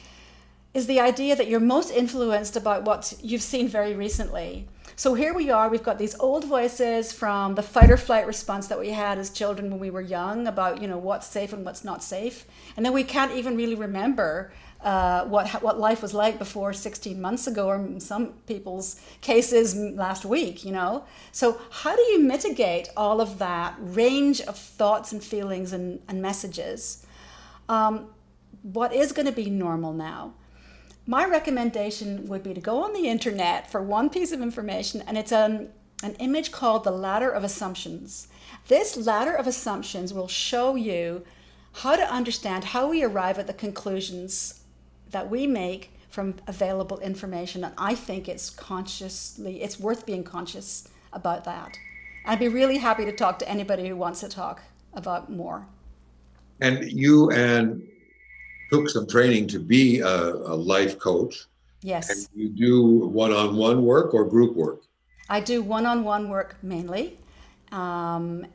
is the idea that you're most influenced about what you've seen very recently. So here we are, we've got these old voices from the fight or flight response that we had as children when we were young about, what's safe and what's not safe. And then we can't even really remember what life was like before 16 months ago, or in some people's cases last week, So how do you mitigate all of that range of thoughts and feelings and messages? What is going to be normal now? My recommendation would be to go on the internet for one piece of information, and it's an image called the ladder of assumptions. This ladder of assumptions will show you how to understand how we arrive at the conclusions that we make from available information. And I think it's worth being conscious about that. I'd be really happy to talk to anybody who wants to talk about more. And you took some training to be a life coach. Yes. And you do one-on-one work or group work? I do one-on-one work mainly. The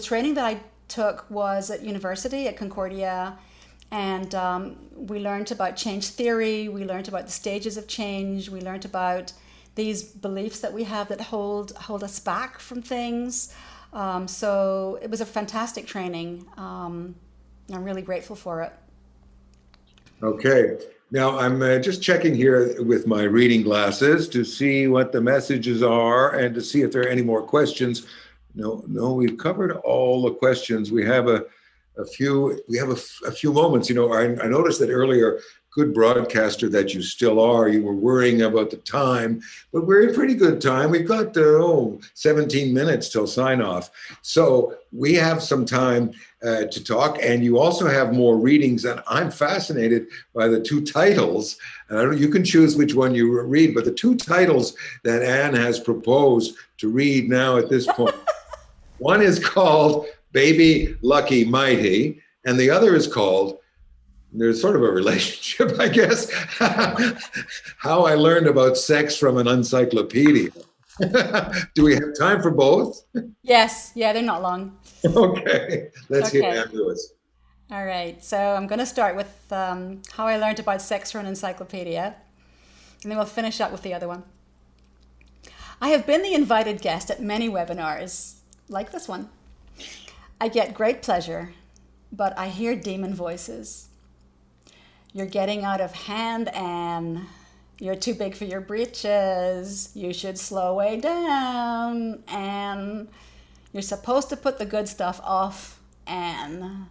training that I took was at university at Concordia. And we learned about change theory. We learned about the stages of change. We learned about these beliefs that we have that hold us back from things. So it was a fantastic training. I'm really grateful for it. Okay. Now I'm just checking here with my reading glasses to see what the messages are and to see if there are any more questions. No, we've covered all the questions. We have a few moments. I noticed that earlier, good broadcaster that you still are, you were worrying about the time, but we're in pretty good time. We've got 17 minutes till sign off. So we have some time to talk, and you also have more readings, and I'm fascinated by the two titles. And you can choose which one you read, but the two titles that Anne has proposed to read now at this point. One is called Baby Lucky Mighty, and the other is called, there's sort of a relationship, I guess, How I Learned About Sex from an Encyclopedia. Do we have time for both? Yes. Yeah, they're not long. Okay. Let's hear Anne Lewis. All right. So I'm going to start with How I Learned About Sex from an Encyclopedia, and then we'll finish up with the other one. I have been the invited guest at many webinars, like this one. I get great pleasure, but I hear demon voices. You're getting out of hand, Anne. You're too big for your britches. You should slow way down, Anne. You're supposed to put the good stuff off, Anne.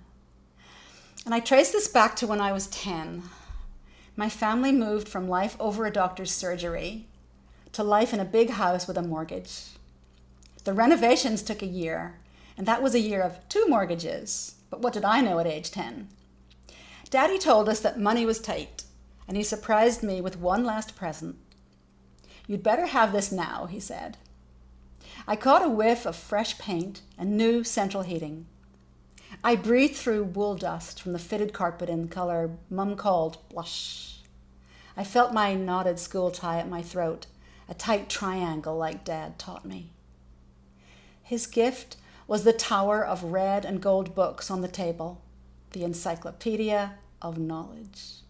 And I trace this back to when I was 10. My family moved from life over a doctor's surgery to life in a big house with a mortgage. The renovations took a year, and that was a year of 2 mortgages. But what did I know at age 10? Daddy told us that money was tight, and he surprised me with one last present. You'd better have this now, he said. I caught a whiff of fresh paint and new central heating. I breathed through wool dust from the fitted carpet in color Mum called blush. I felt my knotted school tie at my throat, a tight triangle like Dad taught me. His gift was the tower of red and gold books on the table, the Encyclopedia of Knowledge.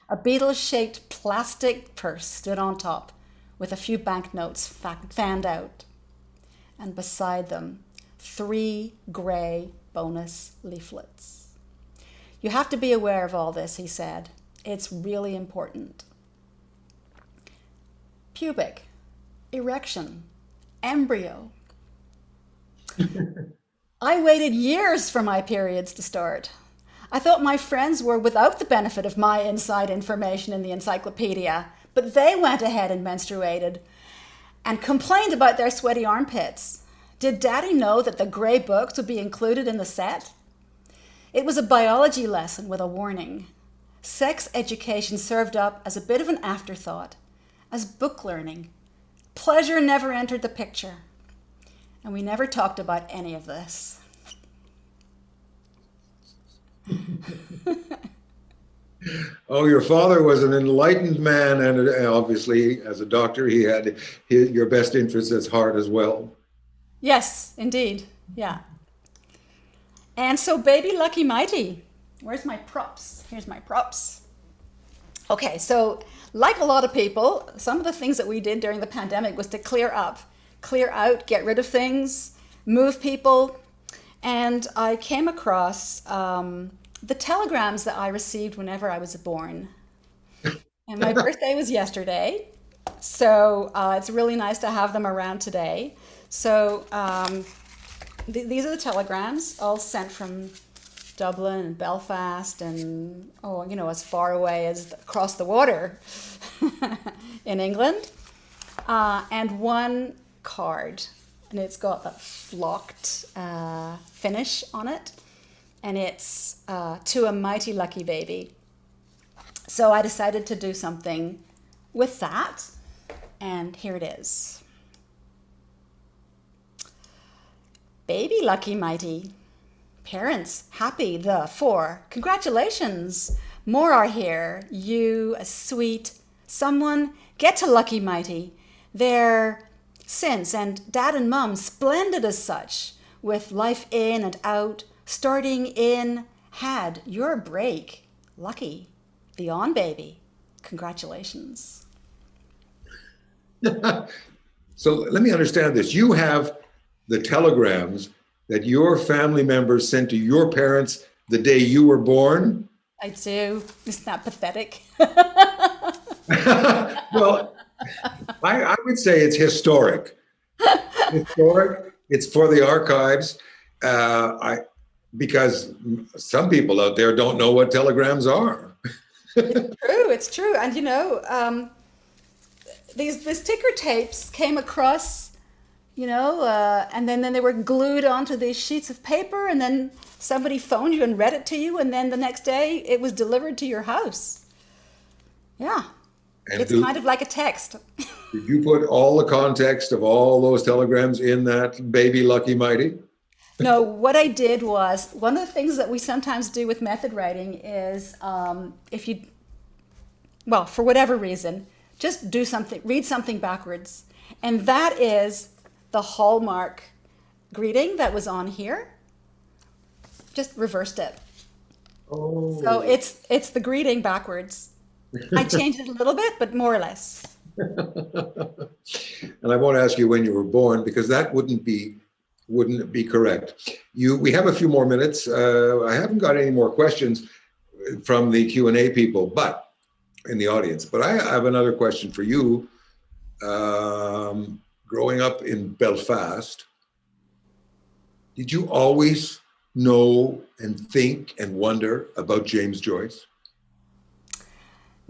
A beetle-shaped plastic purse stood on top with a few banknotes fanned out. And beside them, 3 gray bonus leaflets. You have to be aware of all this, he said. It's really important. Pubic, erection, embryo. I waited years for my periods to start. I thought my friends were without the benefit of my inside information in the encyclopedia, but they went ahead and menstruated and complained about their sweaty armpits. Did Daddy know that the grey books would be included in the set? It was a biology lesson with a warning. Sex education served up as a bit of an afterthought, as book learning. Pleasure never entered the picture. And we never talked about any of this. Oh, your father was an enlightened man, and obviously, as a doctor, he had your best interests at heart as well. Yes, indeed. Yeah. And so, baby Lucky Mighty. Where's my props? Here's my props. Okay, so like a lot of people, some of the things that we did during the pandemic was to clear out, get rid of things, move people. And I came across the telegrams that I received whenever I was born. And my birthday was yesterday, so it's really nice to have them around today. So these are the telegrams, all sent from Dublin and Belfast and, as far away as across the water in England. And one card, and it's got a flocked finish on it. And it's to a mighty lucky baby. So I decided to do something with that. And here it is. Baby lucky mighty. Parents happy for. Congratulations. More are here. You, a sweet someone, get to lucky mighty. They're since, and dad and mum splendid as such, with life in and out, starting in, had your break. Lucky. The on baby. Congratulations. So let me understand this. You have the telegrams that your family members sent to your parents the day you were born? I do. Isn't that pathetic? Well, I would say it's historic. Historic. It's for the archives. Because some people out there don't know what telegrams are. It's true. And these ticker tapes came across, and then they were glued onto these sheets of paper, and then somebody phoned you and read it to you, and then the next day it was delivered to your house. Yeah. And it's kind of like a text. Did you put all the context of all those telegrams in that baby lucky mighty? No, what I did was, one of the things that we sometimes do with method writing is for whatever reason, just read something backwards. And that is the hallmark greeting that was on here. Just reversed it. Oh. So it's the greeting backwards. I changed it a little bit, but more or less. And I won't ask you when you were born, because that wouldn't be correct. We have a few more minutes. I haven't got any more questions from the Q&A people, but in the audience. But I have another question for you. Growing up in Belfast, did you always know and think and wonder about James Joyce?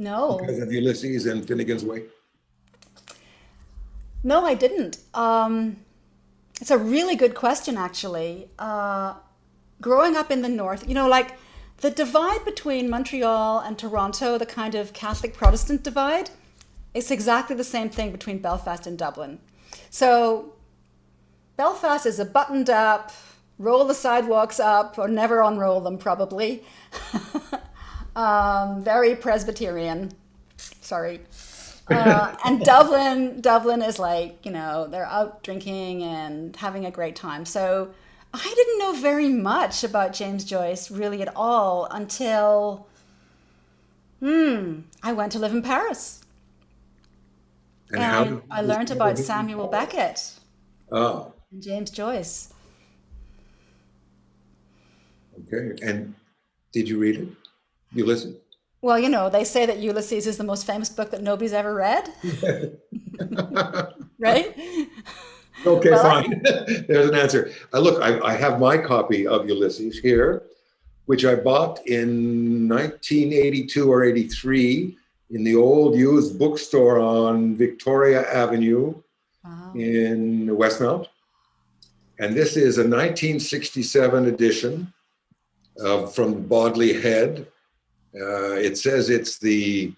No. Because of Ulysses and Finnegan's Wake? No, I didn't. It's a really good question, actually. Growing up in the north, the divide between Montreal and Toronto, the kind of Catholic Protestant divide, it's exactly the same thing between Belfast and Dublin. So Belfast is a buttoned up, roll the sidewalks up, or never unroll them probably. Very Presbyterian. Sorry. And Dublin is like, they're out drinking and having a great time. So I didn't know very much about James Joyce really at all until I went to live in Paris. And I learned about Samuel Beckett and James Joyce. Okay. And did you read it? You listened? Well, you know, they say that Ulysses is the most famous book that nobody's ever read, right? Okay, Well, fine. There's an answer. Look, I have my copy of Ulysses here, which I bought in 1982 or 83 in the old used bookstore on Victoria Avenue wow. in Westmount. And this is a 1967 edition from Bodley Head. It says it's the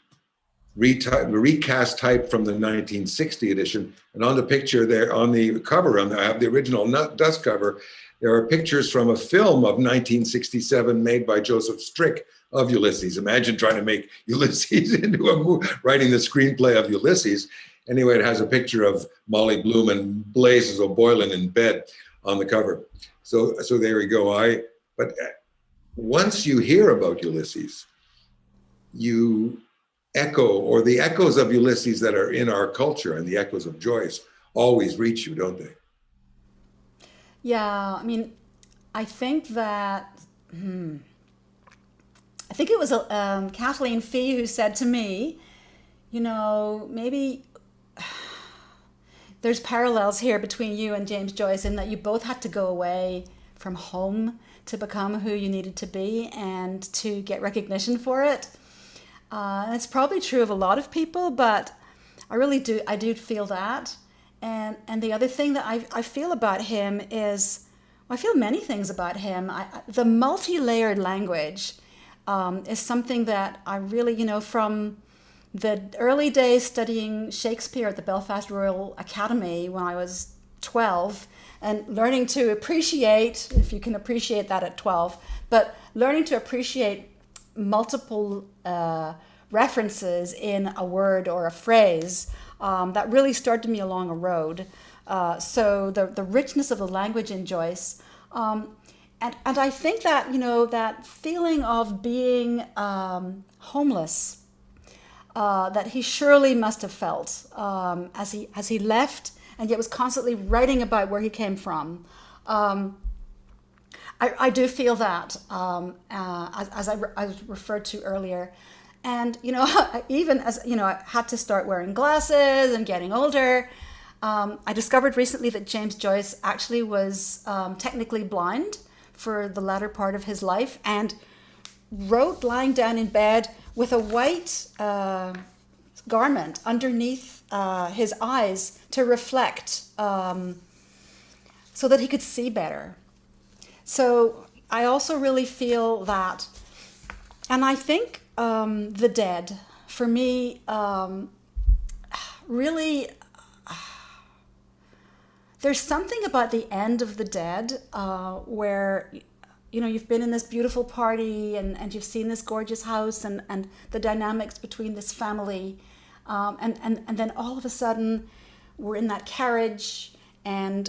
recast type from the 1960 edition. And on the picture there, on the cover, I have the original dust cover, there are pictures from a film of 1967 made by Joseph Strick of Ulysses. Imagine trying to make Ulysses into a movie, writing the screenplay of Ulysses. Anyway, it has a picture of Molly Bloom and Blazes O'Boylan in bed on the cover. So there we go. But once you hear about Ulysses, you echo, or the echoes of Ulysses that are in our culture and the echoes of Joyce always reach you, don't they? Yeah, I mean, I think that, I think it was Kathleen Fee who said to me, you know, maybe there's parallels here between you and James Joyce in that you both had to go away from home to become who you needed to be and to get recognition for it. And it's probably true of a lot of people, but I do feel that. And the other thing that I feel about him is, well, I feel many things about him. The multi-layered language is something that I really, you know, from the early days studying Shakespeare at the Belfast Royal Academy when I was 12 and learning to appreciate, if you can appreciate that at 12, but learning to appreciate multiple references in a word or a phrase, that really started me along a road. So the richness of the language in Joyce, and I think that, you know, that feeling of being homeless, that he surely must have felt as he left, and yet was constantly writing about where he came from. I do feel that, as I referred to earlier. And, you know, even as, you know, I had to start wearing glasses and getting older, I discovered recently that James Joyce actually was technically blind for the latter part of his life and wrote lying down in bed with a white garment underneath his eyes to reflect so that he could see better. So I also really feel that, and I think the dead, for me, really, there's something about the end of the dead where, you know, you've been in this beautiful party and you've seen this gorgeous house and the dynamics between this family, and then all of a sudden we're in that carriage, and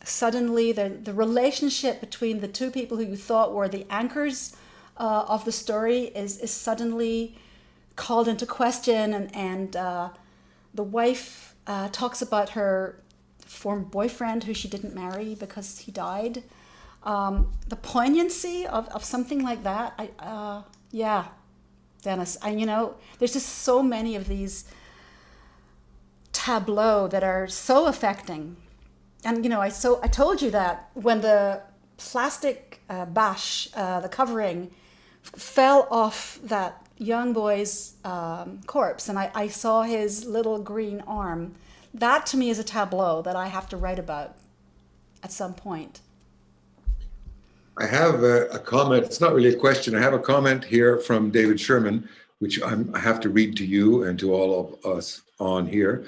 suddenly the relationship between the two people who you thought were the anchors of the story is suddenly called into question, and the wife talks about her former boyfriend who she didn't marry because he died. The poignancy of something like that, yeah, Dennis, you know, there's just so many of these tableaux that are so affecting. And, you know, I told you that when the plastic bâche, the covering, fell off that young boy's corpse, and I saw his little green arm, that to me is a tableau that I have to write about at some point. I have a comment. It's not really a question. I have a comment here from David Sherman, which I have to read to you and to all of us on here.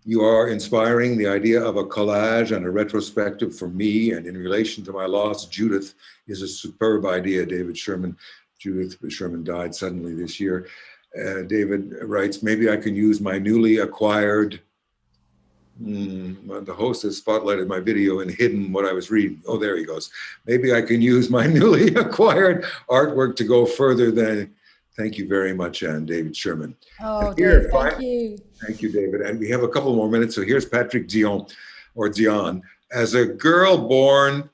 You are inspiring. The idea of a collage and a retrospective for me and in relation to my lost Judith is a superb idea, David Sherman. Judith Sherman died suddenly this year. David writes, maybe I can use my newly acquired, the host has spotlighted my video and hidden what I was reading. Oh, there he goes. Maybe I can use my newly acquired artwork to go further than. Thank you very much, Anne, David Sherman. Oh, Dave, thank you. Thank you, David. And we have a couple more minutes. So here's Patrick Dion, or Dion. As a girl born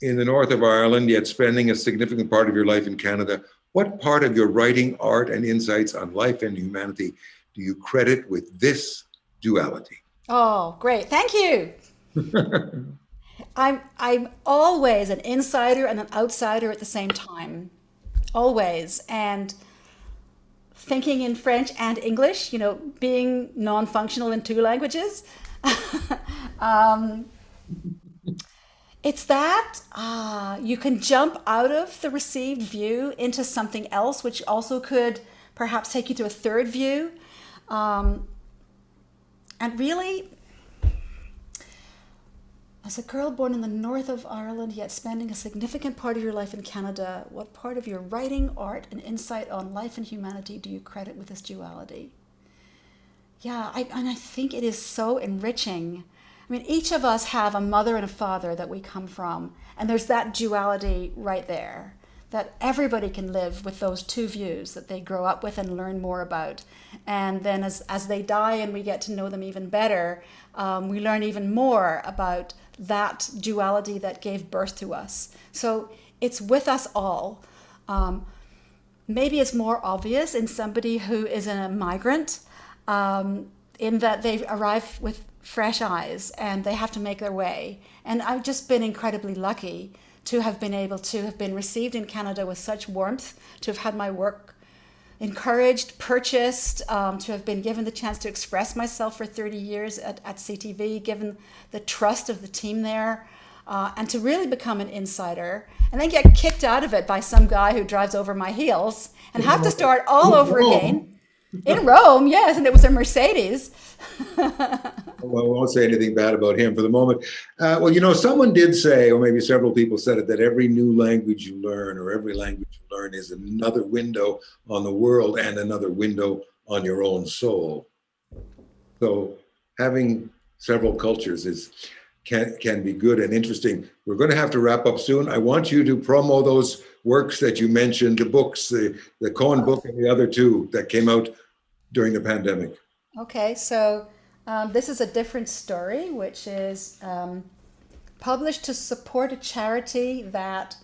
in the north of Ireland, yet spending a significant part of your life in Canada, What part of your writing, art, and insights on life and humanity do you credit with this duality? Oh, great. Thank you. I'm always an insider and an outsider at the same time. Always. And thinking in French and English, being non-functional in two languages. um, it's that you can jump out of the received view into something else, which also could perhaps take you to a third view. And really, as a girl born in the north of Ireland, yet spending a significant part of your life in Canada, what part of your writing, art, and insight on life and humanity do you credit with this duality? Yeah, I think it is so enriching. I mean, each of us have a mother and a father that we come from, and there's that duality right there, that everybody can live with those two views that they grow up with and learn more about. And then as they die and we get to know them even better, we learn even more about that duality that gave birth to us. So it's with us all. Maybe it's more obvious in somebody who is a migrant, in that they arrive with fresh eyes and they have to make their way. And I've just been incredibly lucky to have been able to have been received in Canada with such warmth, to have had my work encouraged, purchased, to have been given the chance to express myself for 30 years at CTV, given the trust of the team there, and to really become an insider, and then get kicked out of it by some guy who drives over my heels and have to start all over again. In Rome, yes, and it was a Mercedes. Well, I won't say anything bad about him for the moment. Someone did say, or maybe several people said it, that every new language you learn or every language you learn is another window on the world and another window on your own soul. So having several cultures can be good and interesting. We're going to have to wrap up soon. I want you to promo those works that you mentioned, the books, the Cohen book and the other two that came out during the pandemic. Okay, so this is a different story, which is published to support a charity that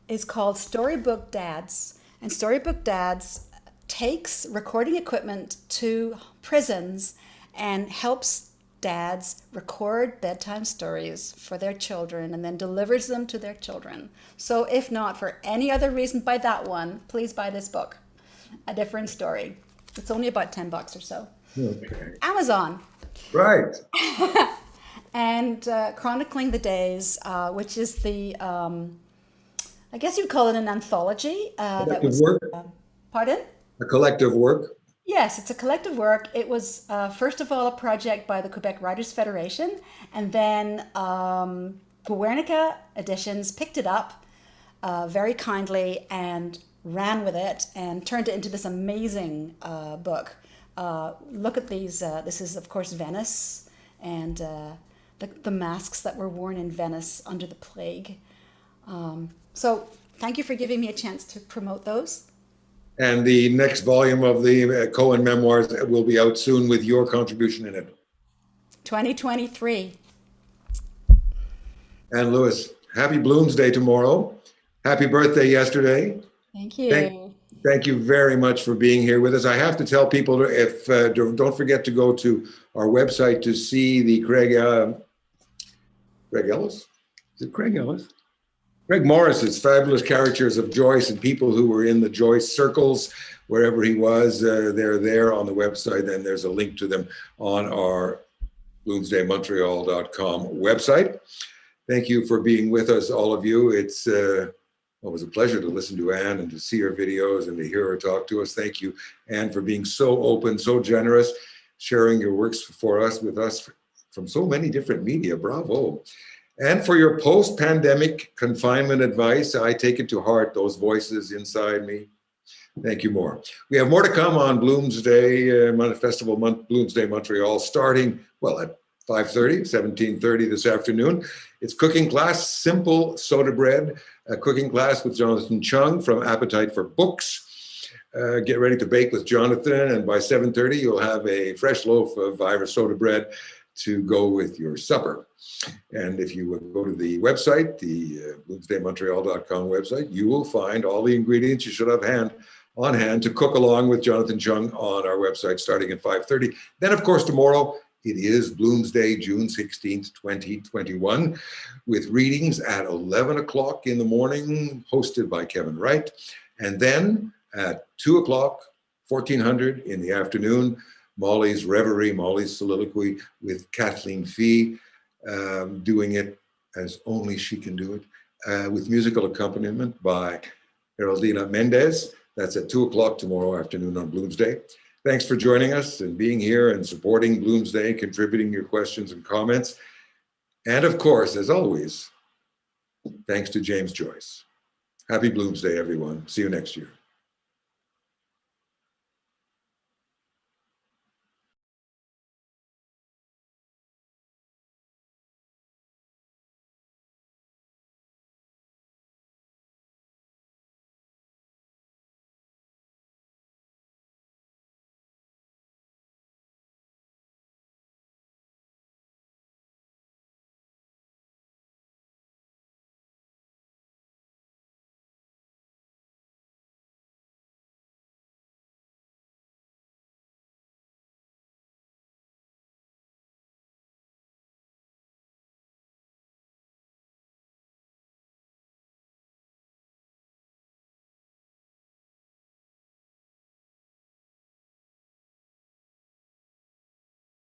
is called Storybook Dads. And Storybook Dads takes recording equipment to prisons and helps dads record bedtime stories for their children and then delivers them to their children. So if not for any other reason, buy that one. Please buy this book, A Different Story. It's only about $10 or so. Okay. Amazon. Right. And Chronicling the Days, which is the, I guess you'd call it an anthology. Collective work? Pardon? A collective work? Yes, it's a collective work. It was, first of all, a project by the Quebec Writers Federation, and then Guernica Editions picked it up very kindly and ran with it and turned it into this amazing book. Look at these. This is, of course, Venice, and the masks that were worn in Venice under the plague. So thank you for giving me a chance to promote those. And the next volume of the Cohen memoirs will be out soon with your contribution in it. 2023. And Lewis, happy Bloomsday tomorrow. Happy birthday yesterday. Thank you. Thank you very much for being here with us. I have to tell people, if don't forget to go to our website to see the Craig Ellis? Is it Craig Ellis? Greg Morris's fabulous caricatures of Joyce and people who were in the Joyce circles, wherever he was. They're there on the website, and there's a link to them on our bloomsdaymontreal.com website. Thank you for being with us, all of you. It was a pleasure to listen to Anne and to see her videos and to hear her talk to us. Thank you, Anne, for being so open, so generous, sharing your works with us from so many different media. Bravo. And for your post-pandemic confinement advice, I take it to heart, those voices inside me. Thank you more. We have more to come on Bloomsday, Festival Bloomsday Montreal, starting, at 5:30, 17:30 this afternoon. It's cooking class, simple soda bread, a cooking class with Jonathan Chung from Appetite for Books. Get ready to bake with Jonathan, and by 7:30, you'll have a fresh loaf of Irish soda bread to go with your supper. And if you would go to the website, the bloomsdaymontreal.com website, you will find all the ingredients you should have on hand to cook along with Jonathan Chung on our website starting at 5:30. Then, of course, tomorrow, it is Bloomsday, June 16th, 2021, with readings at 11 o'clock in the morning, hosted by Kevin Wright. And then at 2 o'clock, 1400 in the afternoon, Molly's Reverie, Molly's Soliloquy with Kathleen Fee, doing it as only she can do it, with musical accompaniment by Geraldina Mendez. That's at 2 o'clock tomorrow afternoon on Bloomsday. Thanks for joining us and being here and supporting Bloomsday, contributing your questions and comments. And of course, as always, thanks to James Joyce. Happy Bloomsday, everyone. See you next year.